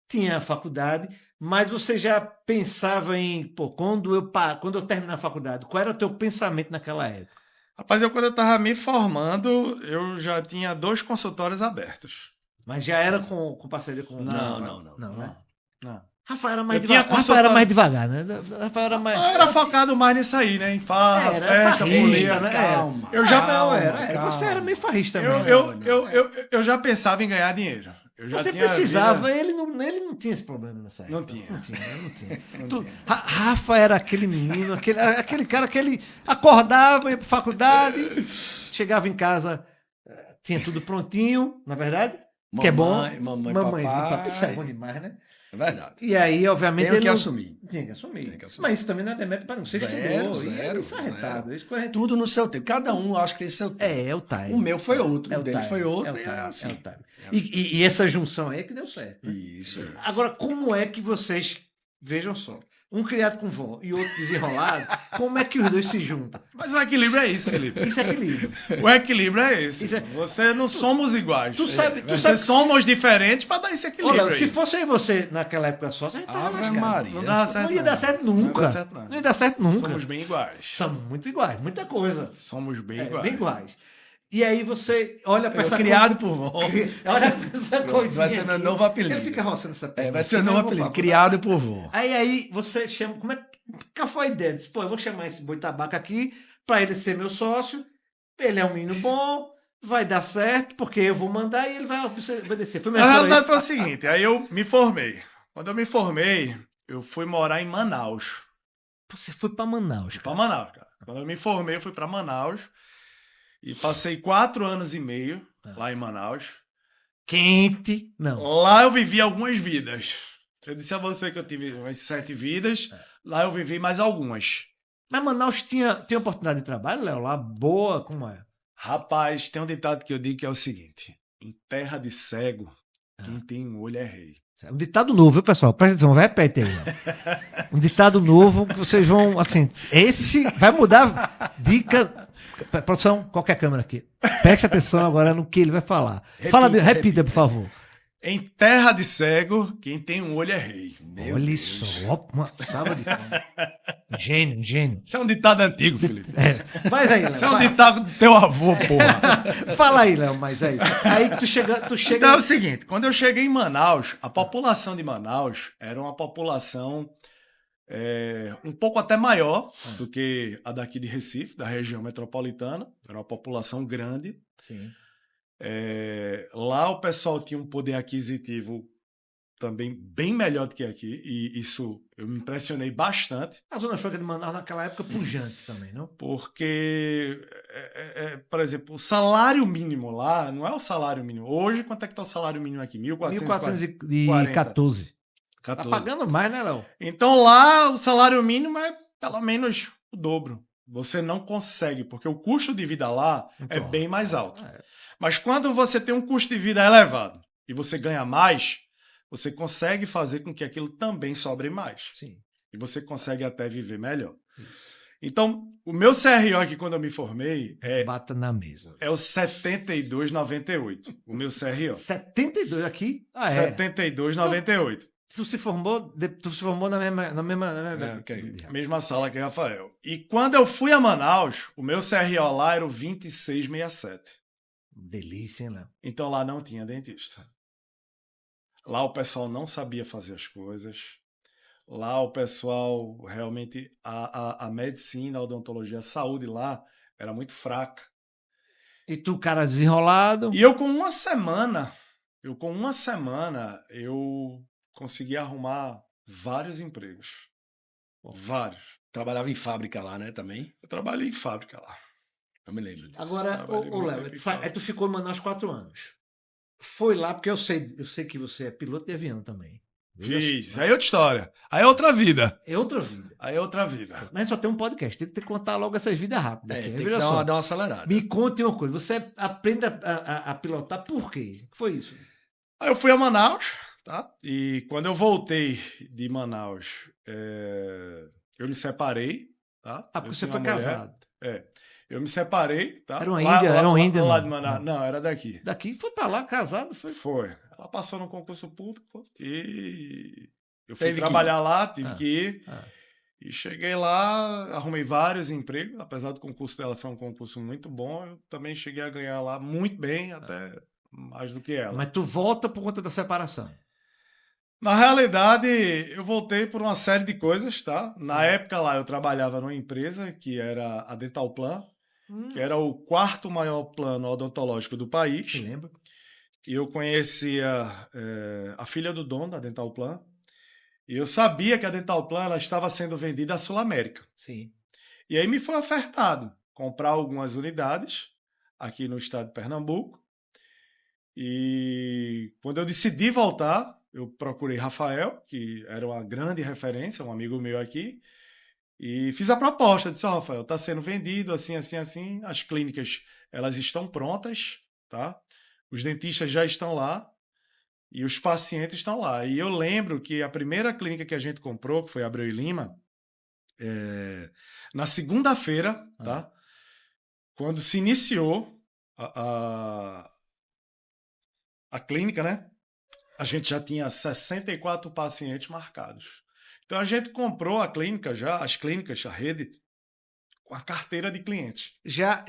tinha faculdade, mas você já pensava em, pô, quando eu terminar a faculdade, qual era o teu pensamento naquela época? Rapaz, quando eu tava me formando, eu já tinha 2 consultórios abertos. Mas já era com parceria com. Não, não, não. Não, né? Não. Rafael era mais Eu tinha devagar. Rafael era mais consultório. devagar, né? Rafael era mais. Era focado mais nisso aí, né? Em farra, Era festa, farrista, folia. né? Calma, Eu já- Não, calma, Você era calma. meio farrista Eu, também. eu, Não, eu, não. eu já pensava em ganhar dinheiro. Eu já Você tinha precisava, vida. ele não tinha esse problema nessa época. Não tinha. Não tinha, não tinha. Não Tu- tinha. Rafa era aquele menino, aquele cara que ele acordava, ia pra faculdade, chegava em casa, tinha tudo prontinho, na verdade, que é bom. Mamãe, Mamãezinho, papai, isso é bom papai. demais, né? É verdade. E aí, obviamente, Tenho ele que não... assumir. Tinha que assumir. Tem que assumir. Mas isso também não é demérito para não. Você estudou. E é isso arretado. Isso foi... Tudo no seu tempo. Cada um acho que tem seu tempo. É o time. O meu foi outro, É o o dele time. foi outro, É o e time. é assim. É o time. E essa junção aí é que deu certo. Né? Isso. Agora, como é que vocês, vejam só, um criado com vó e outro desenrolado, como é que os dois se juntam? Mas o equilíbrio é isso, Felipe. Isso é equilíbrio. O equilíbrio é esse. Isso é- Você não somos iguais. Tu sabe Somos diferentes para dar esse equilíbrio Olha, aí. se fosse eu e você naquela época só, a gente tava Ave lascado. Maria. Não dava certo. Não ia dar certo nunca. Não ia dar certo, não. Não ia dar certo nunca. Somos bem iguais. Somos muito iguais, muita coisa. Somos bem É, iguais. bem iguais. E aí você olha para Eu essa criado por vó. Olha pra essa coisinha. Vai ser meu aqui. novo apelido. Ele fica roçando essa perna. Vai ser o aqui, novo mas eu vou apelido. falar, Criado por vó. Aí você chama. Qual foi a ideia? Diz, pô, eu vou chamar esse boi tabaco aqui para ele ser meu sócio. Ele é um menino bom, vai dar certo, porque eu vou mandar e ele vai obedecer. Foi A minha realidade foi o seguinte, aí eu me formei. Quando eu me formei, eu fui morar em Manaus. Você foi para Manaus, Fui pra cara. Manaus, cara. Quando eu me formei, eu fui para Manaus e passei 4 anos e meio lá em Manaus. Quente. Não. Lá eu vivi algumas vidas. Eu disse a você que eu tive umas 7 vidas. Lá eu vivi mais algumas. Mas Manaus tinha oportunidade de trabalho, Léo? Lá boa, como é? Rapaz, tem um ditado que eu digo que é o seguinte: em terra de cego, quem tem um olho é rei. Um ditado novo, viu, pessoal? Presta atenção, repete aí. Ó. Um ditado novo que vocês vão, assim, esse vai mudar. Dica. Produção, qualquer câmera aqui. Preste atenção agora no que ele vai falar. Repita, por favor. Em terra de cego, quem tem um olho é rei. Olha só, ó, uma salva de palmas. Um gênio. Isso é um ditado antigo, Felipe. Mas aí, Léo. Isso é um ditado do teu avô, porra. Fala aí, Léo, mas aí. Aí tu chega. Então é o seguinte, quando eu cheguei em Manaus, a população de Manaus era uma população um pouco até maior do que a daqui de Recife, da região metropolitana. Era uma população grande. Sim. Lá o pessoal tinha um poder aquisitivo também bem melhor do que aqui, e isso eu me impressionei bastante. A Zona Franca de Manaus naquela época pujante também, não? Porque, por exemplo, o salário mínimo lá não é o salário mínimo. Hoje, quanto é que está o salário mínimo aqui? 1.414. Tá pagando mais, né, Léo? Então lá o salário mínimo é pelo menos o dobro. Você não consegue, porque o custo de vida lá é bem mais alto. Mas quando você tem um custo de vida elevado e você ganha mais, você consegue fazer com que aquilo também sobre mais. Sim. E você consegue até viver melhor. Então, o meu CRO aqui, quando eu me formei, Bata na mesa. é o 7298. O meu CRO. 72 aqui? 7298. Tu se formou na mesma Mesma sala que Rafael. E quando eu fui a Manaus, o meu CRO lá era o 2667. Delícia, hein, Léo? Então lá não tinha dentista. Lá o pessoal não sabia fazer as coisas. Lá o pessoal realmente a medicina, a odontologia, a saúde lá era muito fraca. E tu, cara desenrolado? E eu com uma semana eu consegui arrumar vários empregos. Vários. Trabalhava em fábrica lá, né, também? Eu trabalhei em fábrica lá. Eu me lembro disso. Agora, Trabalhei ô muito Léo, tempo em fábrica. aí tu ficou em Manaus 4 anos. Foi lá, porque eu sei que você é piloto de avião também. Veja Fiz. só, Aí é outra história. Aí é outra vida. é outra vida. Aí é outra vida. Mas só tem um podcast, tem que contar logo essas vidas rápidas aqui. Tem Aí, que veja só, dar uma acelerada. me conte uma coisa, você aprende a pilotar por quê? O que foi isso? Aí eu fui a Manaus, tá? E quando eu voltei de Manaus, eu me separei, tá? Ah, Eu porque você tinha foi uma mulher. casado. É. Eu me separei, tá? Era uma índia, era uma índia, lá não. de Manaus. Não, era daqui. Daqui foi pra lá, casado, foi. Foi. Ela passou no concurso público e eu fui Teve que trabalhar lá, tive Ah. que ir. Ah. E cheguei lá, arrumei vários empregos, apesar do concurso dela ser um concurso muito bom, eu também cheguei a ganhar lá muito bem, até mais do que ela. Mas tu volta por conta da separação. Na realidade, eu voltei por uma série de coisas, tá? Na Sim. época lá eu trabalhava numa empresa que era a Dental Plan, que era o quarto maior plano odontológico do Me país. lembro. E eu conhecia a filha do dono da Dental Plan. E eu sabia que a Dental Plan ela estava sendo vendida à Sul América. Sim. E aí me foi ofertado comprar algumas unidades aqui no estado de Pernambuco. E quando eu decidi voltar, eu procurei Rafael, que era uma grande referência, um amigo meu aqui, e fiz a proposta. Disse, ó, Rafael, está sendo vendido assim, assim, assim. As clínicas, elas estão prontas, tá? Os dentistas já estão lá e os pacientes estão lá. E eu lembro que a primeira clínica que a gente comprou, que foi Abreu e Lima, na segunda-feira, tá? Quando se iniciou a clínica, né? A gente já tinha 64 pacientes marcados. Então a gente comprou a clínica já, as clínicas, a rede, com a carteira de clientes. Já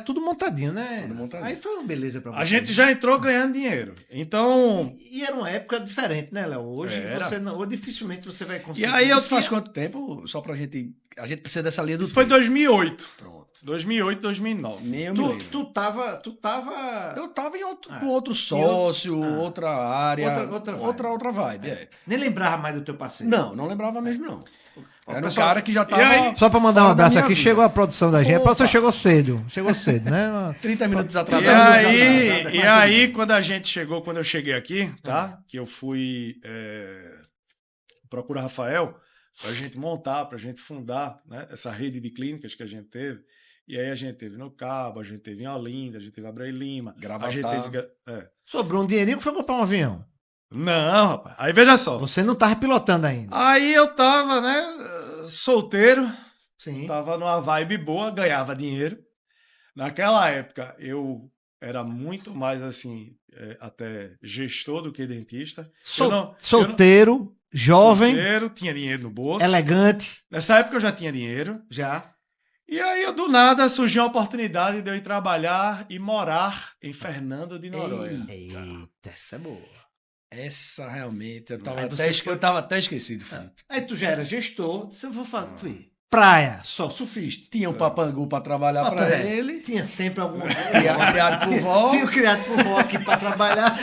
tudo montadinho, né? Tudo montadinho. Aí foi uma beleza pra você. A gente já entrou ganhando dinheiro. Então. E era uma época diferente, né, Léo? Hoje Era. você não, ou dificilmente você vai conseguir. E aí Isso faz quanto tempo? Só pra gente. A gente precisa dessa linha do Isso foi tempo. 2008. Pronto. 2008, 2009. Nem eu me lembro. Tu tava. Eu tava em outro, Ah, com outro sócio, Ah. outra área. Outra vibe. É. Nem lembrava mais do teu parceiro. Não lembrava mesmo, não. Era um pessoal- cara que já E tava. aí- Só pra mandar um fora da abraço minha aqui, vida. chegou a produção da gente. A produção Opa. chegou cedo, né? 30 minutos E atrasado. atrasado, aí, mas tudo quando eu cheguei aqui, tá? Que eu fui procurar Rafael pra gente montar, pra gente fundar, né? Essa rede de clínicas que a gente teve. E aí a gente teve no Cabo, a gente teve em Olinda, a gente teve em Abreu e Lima. Gravatar. A gente teve... Sobrou um dinheirinho que foi comprar um avião. Não, rapaz. Aí veja só. Você não tava pilotando ainda. Aí eu tava, né? Solteiro, Sim. tava numa vibe boa, ganhava dinheiro. Naquela época eu era muito mais assim, até gestor do que dentista. Solteiro, jovem, Solteiro, tinha dinheiro no bolso. elegante. Nessa época eu já tinha dinheiro. Já. E aí, do nada, surgiu a oportunidade de eu ir trabalhar e morar em Fernando de Noronha. Eita, essa é boa. Essa realmente, eu Aí tava, você eu tava até esquecido, Felipe. Aí tu já era gestor, disse, eu vou fazer. Tu ia. Praia, só surfista. Tinha um papangu pra trabalhar pra Papai, ele. Tinha sempre alguma Criado por vó. Tinha criado por vó aqui pra trabalhar.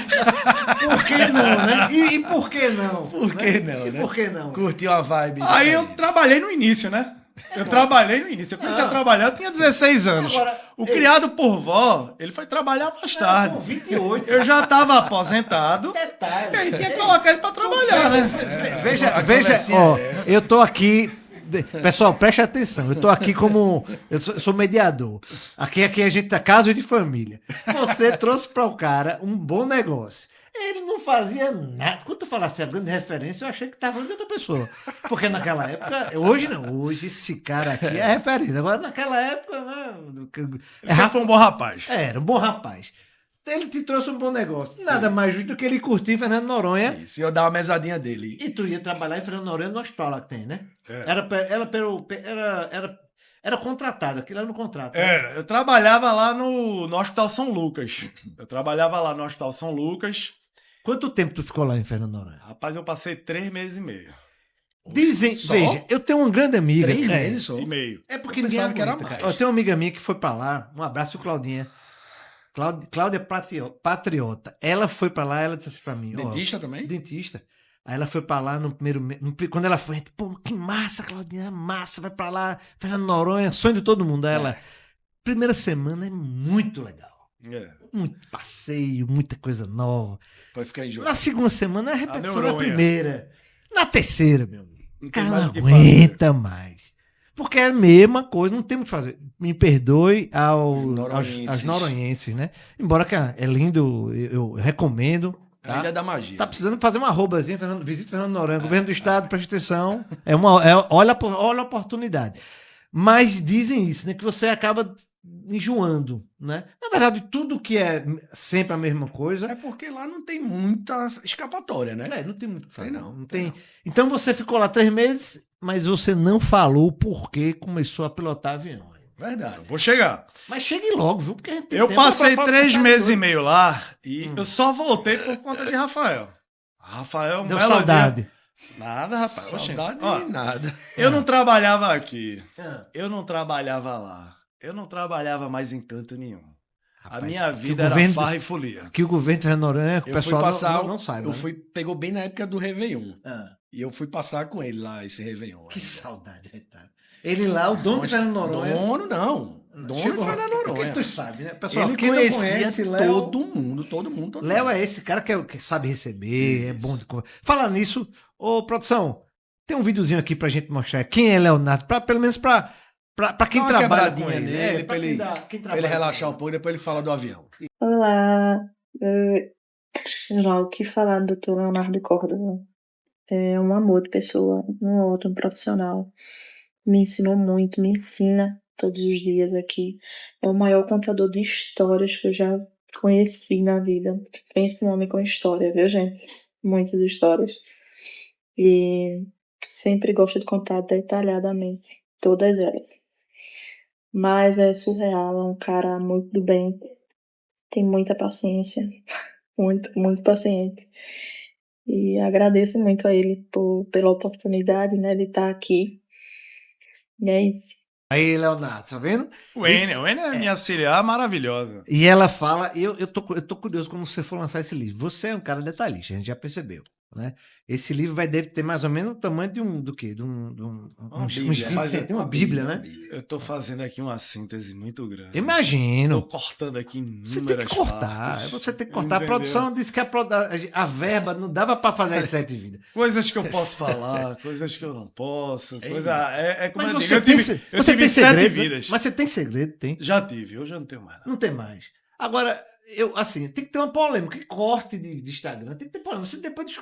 Por que não, né? E por que não? Por que não, E né? por que não? Curtiu a vibe. Aí eu diferente. trabalhei no início, né? Eu trabalhei no início. Eu comecei a trabalhar, eu tinha 16 anos. Agora, O criado por vó, ele foi trabalhar mais tarde. Com 28. Eu já estava aposentado. Detalhe. E aí tinha que colocar ele para trabalhar, né? Veja, A veja, conversinha ó, é essa. eu tô aqui. Pessoal, preste atenção. Eu tô aqui como. Eu sou mediador. Aqui a gente tá caso de família. Você trouxe para o cara um bom negócio. Ele não fazia nada. Quando tu falasse a grande referência, eu achei que tava falando de outra pessoa. Porque naquela época. Hoje não. Hoje esse cara aqui é referência. Agora naquela época, né? Ele sempre foi um bom rapaz. Era um bom rapaz. Ele te trouxe um bom negócio. Nada mais justo do que ele curtir Fernando Noronha. Isso, e eu dar uma mesadinha dele. E tu ia trabalhar em Fernando Noronha no hospital lá que tem, né? É. Era contratado, aquilo era no contrato. Né? Era, eu trabalhava lá no Hospital São Lucas. Eu trabalhava lá no Hospital São Lucas. Quanto tempo tu ficou lá em Fernando Noronha? Rapaz, eu passei 3 meses e meio. Dizem, Só? veja, eu tenho uma grande amiga. 3 meses só. E meio. É porque Eu ninguém pensava que era aguenta, mais. cara. Eu tenho uma amiga minha que foi pra lá. Um abraço, Claudinha. Cláudia Patriota. Ela foi pra lá, ela disse assim pra mim. ó, Dentista também? Dentista. Aí ela foi pra lá no primeiro mês. Quando ela foi, pô, que massa, Claudinha, massa, vai pra lá. Fernando Noronha, sonho de todo mundo. Aí ela, primeira semana é muito legal. É. Muito passeio, muita coisa nova. Pode ficar enjoado. Na segunda semana é a repetição da neuronha. primeira. Na terceira, meu amigo. Não O tem cara mais não o que aguenta mais. Porque é a mesma coisa, não tem muito o que fazer. Me perdoe aos noronhenses, né? Embora que é lindo, eu recomendo. A Ilha Tá? da Magia. Tá precisando fazer uma arrobazinha, visita Fernando Noronha, governo do estado, presta atenção. Olha a oportunidade. Mas dizem isso, né? Que você acaba enjoando, né? Na verdade, tudo que é sempre a mesma coisa. É porque lá não tem muita escapatória, né? Não tem muito o que fazer. Tem não, Não tem tem. não. Então você ficou lá 3 meses, mas você não falou por que começou a pilotar avião. Verdade. Vou chegar. Mas chegue logo, viu? Porque a gente tem Eu tempo passei pra 3 ficar meses e doido. meio lá e eu só voltei por conta de Rafael. Rafael, Deu melodia. saudade. Nada, rapaz. Oxente, Saudade ó, nada. eu não trabalhava aqui. Ah. Eu não trabalhava lá. Eu não trabalhava mais em canto nenhum. Rapaz, A minha que vida o era governo- farra e folia. Que o governo de Fernando Noronha, que o Eu fui pessoal passar. não saiba. Eu né? fui, pegou bem na época do Réveillon. Ah, E eu fui passar com ele lá, esse Réveillon. que ainda. saudade, Retalho. Ele lá, o dono de Nossa, Fernando Noronha. Dono não. Dono Chegou- de Fernando Porque Noronha. tu sabe, né? Pessoal, Ele quem não conhecia conhece, Léo, todo mundo, todo mundo. Léo é esse cara que sabe receber, é Isso. bom de conversa. Falar nisso, ô produção, tem um videozinho aqui pra gente mostrar quem é Leonardo, pelo menos pra quem Dá uma trabalha com quebradinha ele. nele, pra pra quem ele- quem Pra ele trabalha com relaxar um ele. pouco, depois ele fala do avião. Olá, já o que falar do Dr. Leonardo Córdova? É um amor de pessoa, um ótimo profissional. Me ensinou muito, me ensina todos os dias aqui. É o maior contador de histórias que eu já conheci na vida. Pensa num homem com história, viu, gente? Muitas histórias. E sempre gosta de contar detalhadamente todas elas. Mas é surreal, é um cara muito do bem, tem muita paciência, muito paciente. E agradeço muito a ele pela oportunidade, né, de estar aqui. E é isso. Aí, Leonardo, tá vendo? O Enio é minha auxiliar maravilhosa. E ela fala, eu tô curioso quando você for lançar esse livro. Você é um cara detalhista, a gente já percebeu, né? Esse livro deve ter mais ou menos o tamanho de uns Bíblia. 20 Mas é centímetros, uma Bíblia, né? Eu tô fazendo aqui uma síntese muito grande. Imagino. Tô cortando aqui Você tem inúmeras que cortar, partes. você tem que cortar. Entendeu? A produção disse que a verba não dava para fazer as 7 vidas. Coisas que eu posso falar, coisas que eu não posso. Como Mas eu você digo, tem, eu você tive tem 7 segredo, vidas. mas você tem segredo, tem. Já tive, hoje eu não tenho mais nada. Não tem mais. Agora, tem que ter uma polêmica, que corte de Instagram, tem que ter polêmica. Você depois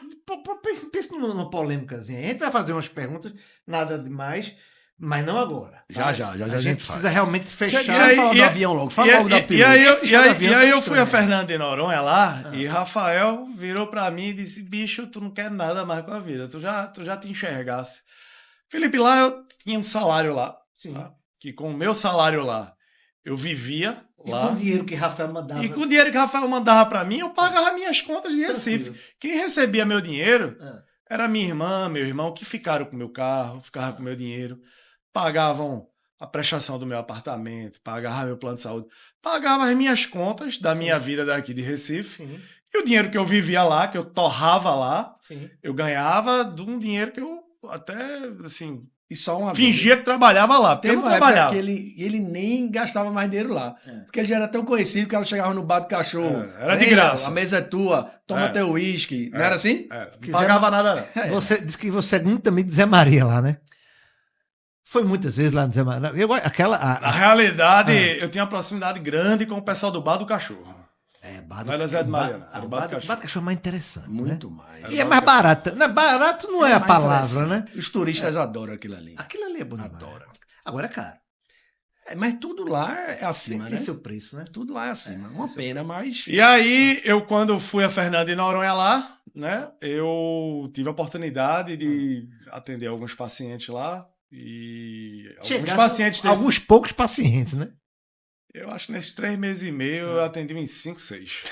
pensa numa polêmicazinha. A gente vai fazer umas perguntas, nada demais, mas não agora. Já A gente gente faz. precisa realmente fechar. Já fala do avião logo, fala logo da piloto. Esse show do avião tá eu fui a estranho. Fernando de Noronha lá Ah. e Rafael virou pra mim e disse: bicho, tu não quer nada mais com a vida, tu já te enxergasse. Felipe, lá eu tinha um salário lá, Sim. tá? Que com o meu salário lá eu vivia E lá. com o dinheiro que Rafael mandava. E com o dinheiro que Rafael mandava pra mim, eu pagava minhas contas de Recife. Tranquilo. Quem recebia meu dinheiro Ah. era minha irmã, meu irmão, que ficaram com meu carro, ficavam com meu dinheiro, pagavam a prestação do meu apartamento, pagavam meu plano de saúde, pagavam as minhas contas da minha vida daqui de Recife. Sim, E o dinheiro que eu vivia lá, que eu torrava lá, sim. eu ganhava de um dinheiro que eu até, assim, E só uma fingia que trabalhava lá, porque eu Teve não uma época trabalhava. que ele nem gastava mais dinheiro lá. É. Porque ele já era tão conhecido que ela chegava no bar do cachorro. Era de "Vem, graça." A mesa é tua, toma É. teu uísque. Não É. era assim? Não pagava nada, não. Você disse que você é muito amigo de Zé Maria lá, né? Foi muitas vezes lá no Zé Maria. Na realidade, eu tinha uma proximidade grande com o pessoal do Bar do Cachorro. Bar Não era Zé de Mariana, era o o Bar do Bar do Cachorro. Cachorro é mais interessante. Muito né? mais. Era E é o mais Bar do barato. Não, barato não é a mais palavra, né? interessante. Os turistas adoram aquilo ali. Aquilo ali é bom demais. Adora. Agora é caro. Mas tudo lá é acima, Tem né? seu preço, né? Tudo lá é acima. Uma pena, mas. E aí, eu quando fui a Fernando de Noronha lá, né, eu tive a oportunidade de atender alguns pacientes lá. E alguns pacientes desses, Alguns poucos pacientes, né? eu acho que nesses 3 meses e meio eu atendi uns 5, 6.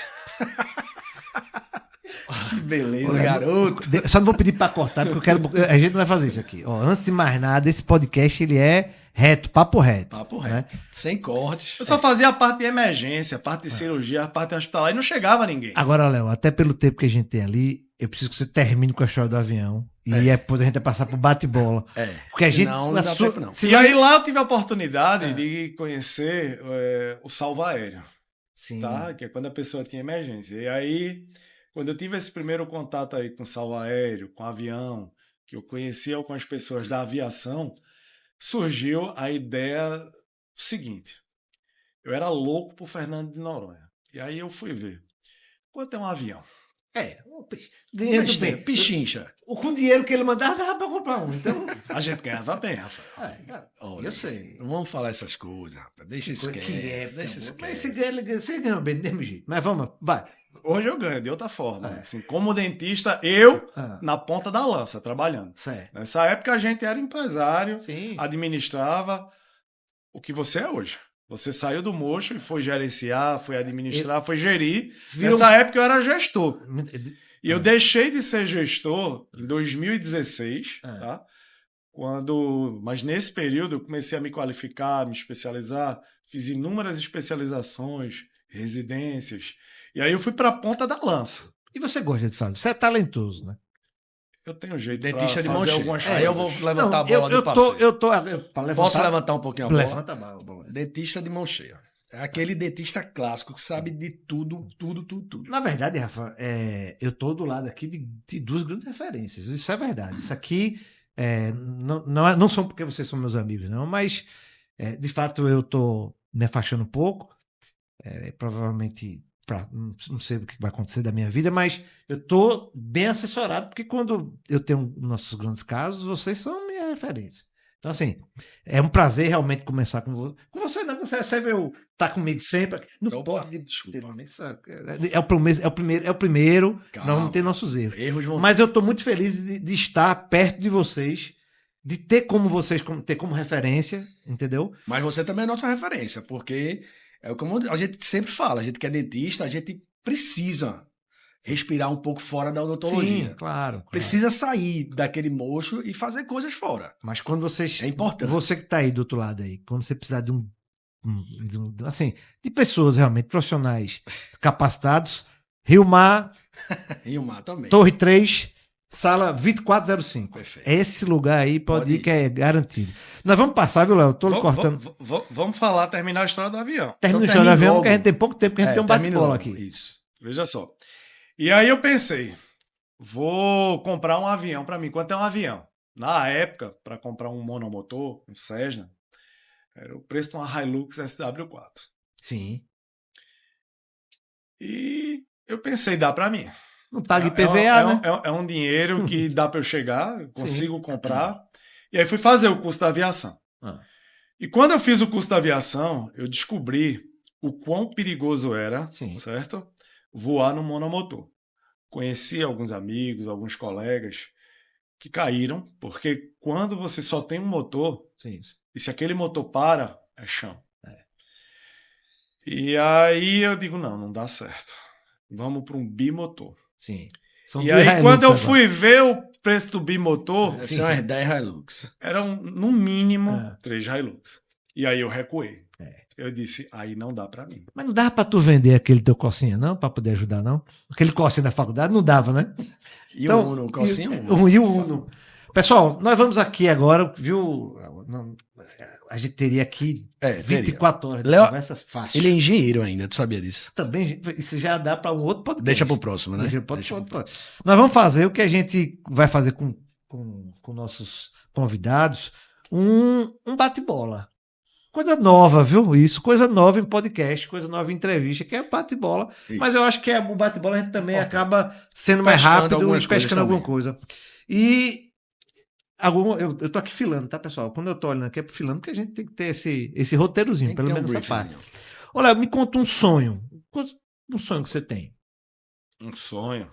Que beleza, Olha, garoto. Só não vou pedir pra cortar, porque a gente não vai fazer isso aqui. Ó, antes de mais nada, esse podcast ele é reto, papo reto. Papo né? reto. Sem cortes. Eu só fazia a parte de emergência, a parte de cirurgia, a parte hospitalar e não chegava ninguém. Agora, Léo, até pelo tempo que a gente tem ali, eu preciso que você termine com a história do avião. E depois a gente vai passar pro bate-bola. Porque a gente. Senão não dá tempo, não. E aí lá eu tive a oportunidade de conhecer o salvo aéreo, Sim. tá? Que é quando a pessoa tinha emergência. E aí, quando eu tive esse primeiro contato aí com salvo aéreo, com avião, que eu conhecia algumas pessoas da aviação, surgiu a ideia seguinte. Eu era louco por Fernando de Noronha. E aí eu fui ver. Quanto é um avião? Ganhando bem. Pichincha. Com o dinheiro que ele mandava, dava pra comprar um. Então. A gente ganhava bem, Rafael. Olha, Eu sei. Não vamos falar essas coisas, rapaz. Deixa isso quieto. Deixa isso Mas quieto. você ganha bem do mesmo jeito. Mas vamos, vai. Hoje eu ganho de outra forma. É. Assim, como dentista, eu Ah. na ponta da lança, trabalhando. Certo. Nessa época a gente era empresário, Sim. administrava o que você é hoje. Você saiu do mocho e foi gerenciar, foi administrar, foi gerir. Nessa época eu era gestor. E eu deixei de ser gestor em 2016, tá? Mas nesse período eu comecei a me qualificar, me especializar, fiz inúmeras especializações, residências. E aí eu fui para a ponta da lança. E você gosta de fazer? Você é talentoso, né? Eu tenho jeito Dentista para de mão fazer cheia. algumas Aí eu coisas. vou levantar a bola do passeio. Posso levantar um pouquinho a bola? Levanta a bola. Dentista de mão cheia. É aquele dentista clássico que sabe de tudo. Na verdade, Rafa, eu tô do lado aqui de duas grandes referências. Isso é verdade. Isso aqui não são porque vocês são meus amigos, não, mas de fato eu tô me afastando um pouco. Provavelmente não sei o que vai acontecer da minha vida, mas eu tô bem assessorado, porque quando eu tenho nossos grandes casos, vocês são minha referência. Então, assim, é um prazer realmente começar com você. Com você, não, você recebe tá comigo sempre. Não Opa, pode. desculpa. É o primeiro, Calma. nós vamos ter nossos erros. Erros vão Mas eu estou muito feliz de estar perto de vocês, de ter ter como referência, entendeu? Mas você também é nossa referência, porque é como a gente sempre fala, a gente que é dentista, a gente precisa respirar um pouco fora da odontologia. Sim, claro. Precisa sair daquele mocho e fazer coisas fora. Mas quando vocês. É importante. Você que está aí do outro lado aí, quando você precisar assim, de pessoas realmente profissionais capacitados, Rio Mar, Rio-Mar também. Torre 3, sala 2405. Perfeito. Esse lugar aí pode ir que é garantido. Nós vamos passar, viu, Léo? Tô cortando. Vamos terminar a história do avião. Termina Então a história do avião, logo. porque a gente tem pouco tempo, porque a gente tem um termina bate-bola logo. aqui. Isso. Veja só. E aí eu pensei, vou comprar um avião para mim. Quanto é um avião? Na época, para comprar um monomotor, um Cessna, era o preço de uma Hilux SW4. Sim. E eu pensei, dá para mim. Não paga IPVA, né? É um dinheiro que dá para eu chegar, eu consigo comprar. E aí fui fazer o curso da aviação. E quando eu fiz o curso da aviação, eu descobri o quão perigoso era, certo? Voar no monomotor. Conheci alguns amigos, alguns colegas que caíram, porque quando você só tem um motor, e se aquele motor para, é chão. E aí eu digo, não dá certo. Vamos para um bimotor. Sim. E aí quando eu fui ver o preço do bimotor, São as 10 Hilux. Eram no mínimo 3 Hilux. E aí eu recuei. Eu disse, aí não dá para mim. Mas não dava para tu vender aquele teu Corsinha, não? Para poder ajudar, não? Aquele Corsinha da faculdade não dava, né? E então, o Uno, o Corsinha Uno. E o Uno. Pessoal, nós vamos aqui agora, viu? A gente teria aqui 24 horas de conversa fácil. Ele é engenheiro ainda, tu sabia disso? Também, isso já dá para um outro podcast. Deixa pro próximo, né? Deixa pro próximo. Nós vamos fazer o que a gente vai fazer com nossos convidados, um bate-bola. Coisa nova, viu? Isso, coisa nova em podcast, coisa nova em entrevista, que é bate-bola. Mas eu acho que o bate-bola a gente também acaba sendo mais rápido e pescando alguma coisa. E eu tô aqui filando, tá, pessoal? Quando eu tô olhando aqui é filando, porque a gente tem que ter esse roteirozinho, pelo menos essa parte. Olha, me conta um sonho. Um sonho que você tem. Um sonho?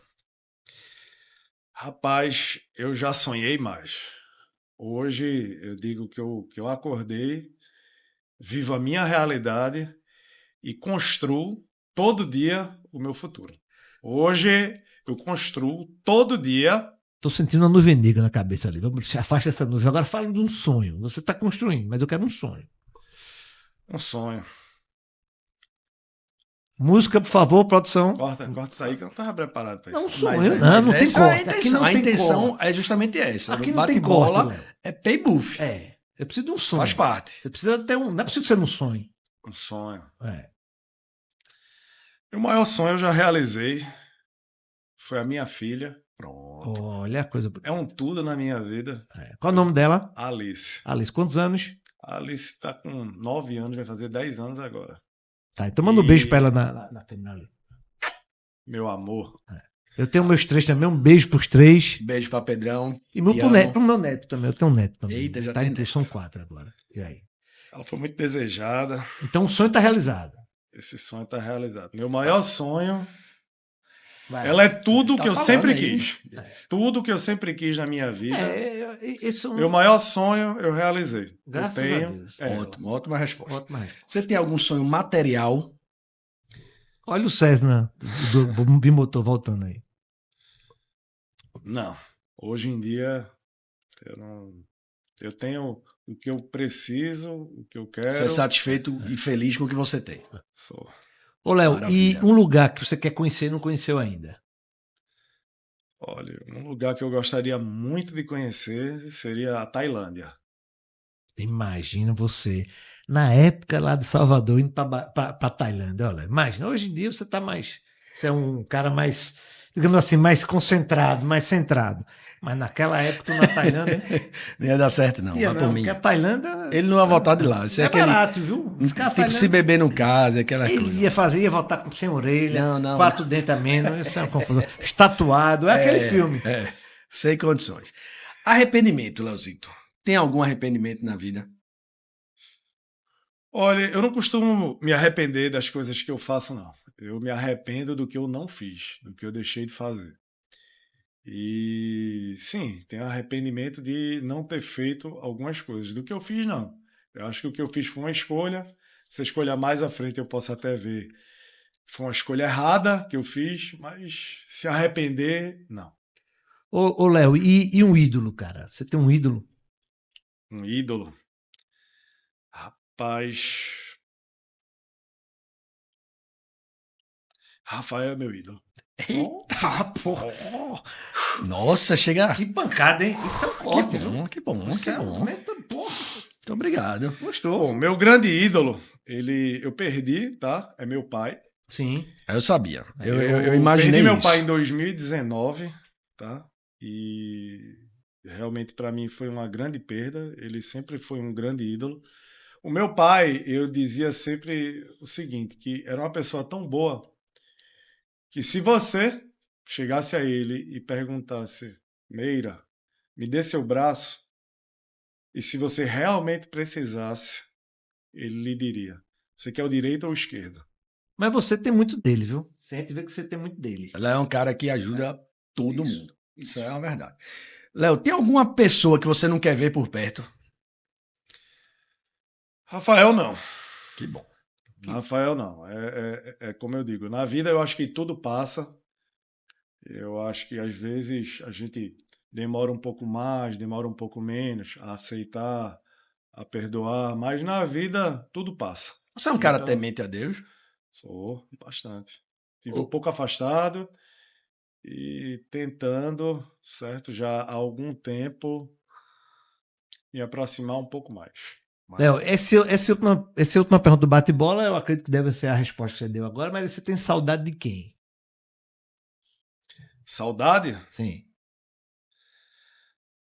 Rapaz, eu já sonhei mais. Hoje eu digo que eu acordei, vivo a minha realidade e construo todo dia o meu futuro. Hoje eu construo todo dia. Tô sentindo uma nuvem negra na cabeça ali. Vamos afasta essa nuvem. Agora fala de um sonho. Você está construindo, mas eu quero um sonho. Um sonho. Música, por favor, produção. Corta isso aí que eu não tava preparado pra Não, isso. sonho, não tem essa é a corte. Aqui intenção. não A tem intenção corte. é justamente essa. Aqui não tem corte, Bate-bola Léo. é pay buff. É, eu preciso de um sonho. Faz parte. Você precisa ter um. Não é possível que você não sonhe. Um sonho. É. O maior sonho eu já realizei. Foi a minha filha. Pronto. Olha a coisa. É um tudo na minha vida. É. Qual o nome dela? Alice. Alice, quantos anos? A Alice está com 9 anos, vai fazer 10 anos agora. Tá, então manda um beijo pra ela na terminal ali. Meu amor. Eu tenho meus 3 também, um beijo pros 3. Beijo pra Pedrão. E meu, Te pro, amo. neto, pro meu neto também. Eu tenho um neto também. Eita, já tá tem em, neto. São 4 agora. E aí? Ela foi muito desejada. Então o sonho tá realizado. Esse sonho está realizado. Meu maior sonho. Vai. Ela é tudo Tá que eu falando sempre aí. quis. Tudo que eu sempre quis na minha vida. Isso Meu maior sonho eu realizei. Graças eu tenho. a Deus. Ótimo, ótima resposta. Ótima resposta. Você tem algum sonho material? Olha o Cessna do bimotor voltando aí. Não. Hoje em dia, eu não. Eu tenho o que eu preciso, o que eu quero. Você é satisfeito e feliz com o que você tem? Sou. Ô, Léo, Maravilha. e um lugar que você quer conhecer e não conheceu ainda? Olha, um lugar que eu gostaria muito de conhecer seria a Tailândia. Imagina você, na época lá de Salvador, indo para Tailândia. Olha, imagina, hoje em dia você tá mais. Você é um cara mais, digamos assim, mais concentrado, mais centrado. Mas naquela época, tu na Tailândia. Não ia dar certo, não. Ia Vai por não, mim. porque a Tailândia. Ele não ia voltar de lá. Isso é é aquele. barato, viu? Os caras Tipo, se beber no caso, aquela Ele coisa. ia voltar sem orelha, Não, não. 4 dentes a menos, isso é uma confusão. Estatuado, é aquele filme. É, sem condições. Arrependimento, Leozito. Tem algum arrependimento na vida? Olha, eu não costumo me arrepender das coisas que eu faço, não. Eu me arrependo do que eu não fiz, do que eu deixei de fazer. E sim, tenho arrependimento de não ter feito algumas coisas. Do que eu fiz, não. Eu acho que o que eu fiz foi uma escolha. Essa escolha mais à frente eu posso até ver. Foi uma escolha errada que eu fiz, mas se arrepender, não. Ô Léo, e um ídolo, cara? Você tem um ídolo? Um ídolo. Rapaz. Rafael é meu ídolo. Eita, porra. Nossa, chega. Que pancada, hein? Isso é um corte, Que viu? bom, que bom, Isso que é um bom. momento, porra. Muito obrigado. Gostou. Bom, meu grande ídolo, eu perdi, tá? É meu pai. Sim. Eu sabia. Eu Eu imaginei perdi meu isso. pai em 2019, tá? E realmente para mim foi uma grande perda. Ele sempre foi um grande ídolo. O meu pai, eu dizia sempre o seguinte, que era uma pessoa tão boa que se você chegasse a ele e perguntasse, Meira, me dê seu braço, e se você realmente precisasse, ele lhe diria, você quer o direito ou o esquerdo? Mas você tem muito dele, viu? A gente vê que você tem muito dele. Ela é um cara que ajuda todo Isso. mundo. Isso é uma verdade. Léo, tem alguma pessoa que você não quer ver por perto? Rafael, não. Que bom. Rafael, não. É como eu digo, na vida eu acho que tudo passa. Eu acho que às vezes a gente demora um pouco mais, demora um pouco menos a aceitar, a perdoar, mas na vida tudo passa. Você é um cara Então, temente a Deus? sou bastante. Tive um pouco afastado e tentando, certo, já há algum tempo me aproximar um pouco mais. Léo, essa última pergunta do bate-bola, eu acredito que deve ser a resposta que você deu agora, mas você tem saudade de quem? Saudade? Sim.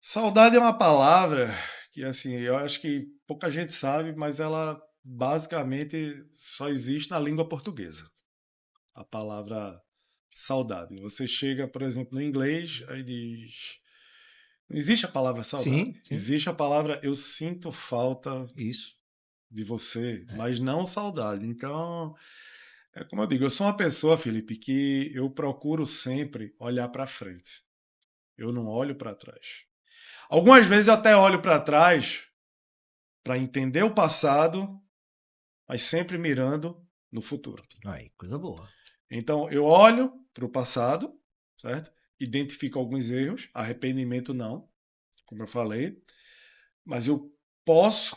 Saudade é uma palavra que, assim, eu acho que pouca gente sabe, mas ela basicamente só existe na língua portuguesa. A palavra saudade. Você chega, por exemplo, no inglês, aí diz. Não existe a palavra saudade. Sim, sim. Existe a palavra eu sinto falta Isso. de você, mas não saudade. Então, é como eu digo, eu sou uma pessoa, Felipe, que eu procuro sempre olhar para frente. Eu não olho para trás. Algumas vezes eu até olho para trás para entender o passado, mas sempre mirando no futuro. Aí, coisa boa. Então eu olho para o passado, certo? Identifico alguns erros, arrependimento não, como eu falei, mas eu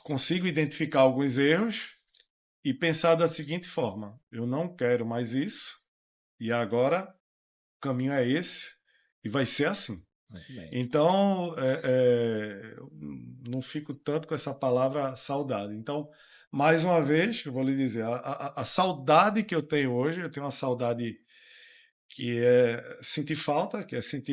consigo identificar alguns erros e pensar da seguinte forma: eu não quero mais isso, e agora o caminho é esse, e vai ser assim. Então, eu não fico tanto com essa palavra saudade. Então, mais uma vez, eu vou lhe dizer, a saudade que eu tenho hoje, eu tenho uma saudade que é sentir falta,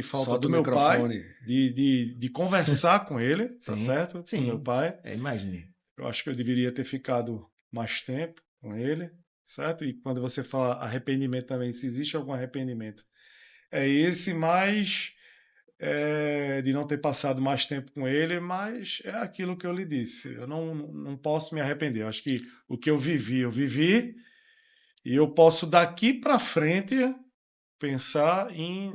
Só do do meu pai, microfone. de conversar com ele, tá Sim, certo? Com meu sim. pai. Imaginei. Eu acho que eu deveria ter ficado mais tempo com ele, certo? E quando você fala arrependimento também, se existe algum arrependimento, é esse, mas de não ter passado mais tempo com ele, mas é aquilo que eu lhe disse. Eu não posso me arrepender. Eu acho que o que eu vivi, e eu posso daqui para frente pensar em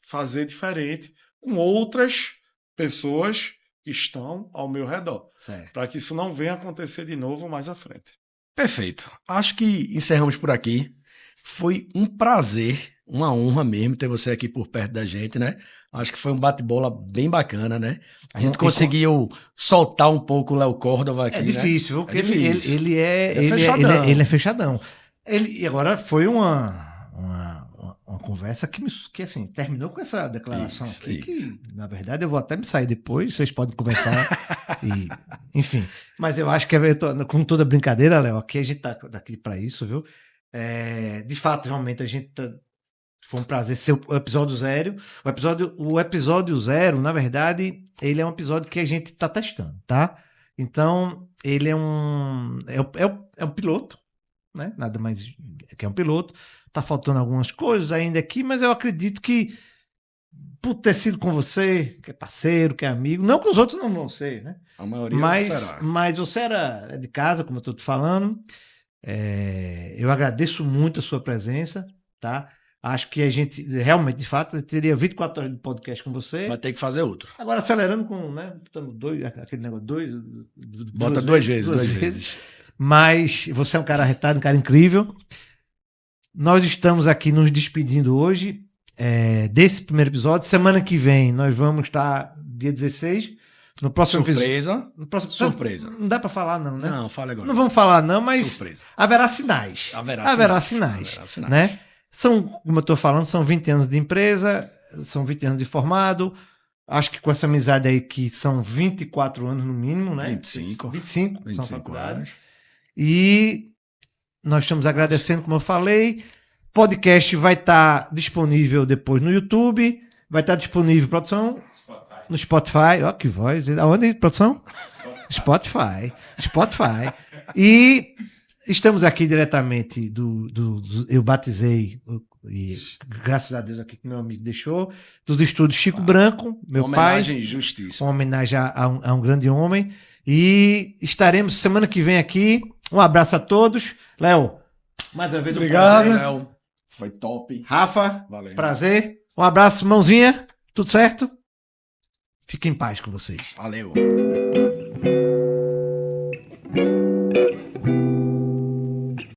fazer diferente com outras pessoas que estão ao meu redor, Certo. para que isso não venha acontecer de novo mais à frente. Perfeito. Acho que encerramos por aqui. Foi um prazer, uma honra mesmo ter você aqui por perto da gente, né? Acho que foi um bate-bola bem bacana, né? A gente conseguiu soltar um pouco o Léo Córdova É aqui, né? difícil, É porque difícil. ele é fechadão. ele é fechadão. E agora foi uma conversa que assim, terminou com essa declaração Isso, aqui, isso. que na verdade eu vou até me sair depois, vocês podem conversar, enfim. Mas eu acho que com toda brincadeira, Léo, aqui a gente tá daqui para isso, viu? De fato, realmente, foi um prazer ser o episódio zero. O episódio zero, na verdade, ele é um episódio que a gente está testando, tá? Então, ele é um piloto, né? Nada mais que é um piloto. Tá faltando algumas coisas ainda aqui, mas eu acredito que, por ter sido com você, que é parceiro, que é amigo, não que os outros não vão ser, né? A maioria será. Mas você era de casa, como eu estou te falando. Eu agradeço muito a sua presença, tá? Acho que a gente, realmente, de fato, teria 24 horas de podcast com você. Vai ter que fazer outro. Agora acelerando com, né? Botando aquele negócio, Bota duas vezes. Mas você é um cara arretado, um cara incrível. Nós estamos aqui nos despedindo hoje desse primeiro episódio. Semana que vem nós vamos estar dia 16. No próximo Surpresa. Surpresa. Não dá para falar, não, né? Não, fala agora. Não vamos falar, não, mas Surpresa. haverá sinais. Haverá sinais. Né? Como eu estou falando, são 20 anos de empresa, são 20 anos de formado. Acho que com essa amizade aí, que são 24 anos no mínimo, né? 25 são faculdade. Anos. E nós estamos agradecendo, como eu falei. Podcast vai estar disponível depois no YouTube, vai estar disponível, produção, no Spotify. Ó, que voz. Aonde, produção? Spotify. E estamos aqui diretamente eu batizei, e graças a Deus aqui que meu amigo deixou, dos estúdios Chico Branco, meu homenagem pai. Justíssima. Uma homenagem a um grande homem. E estaremos semana que vem aqui. Um abraço a todos. Léo, mais uma vez Obrigado. Um prazer, Léo. Foi top. Rafa, Valeu. prazer. Um abraço, mãozinha. Tudo certo? Fique em paz com vocês. Valeu.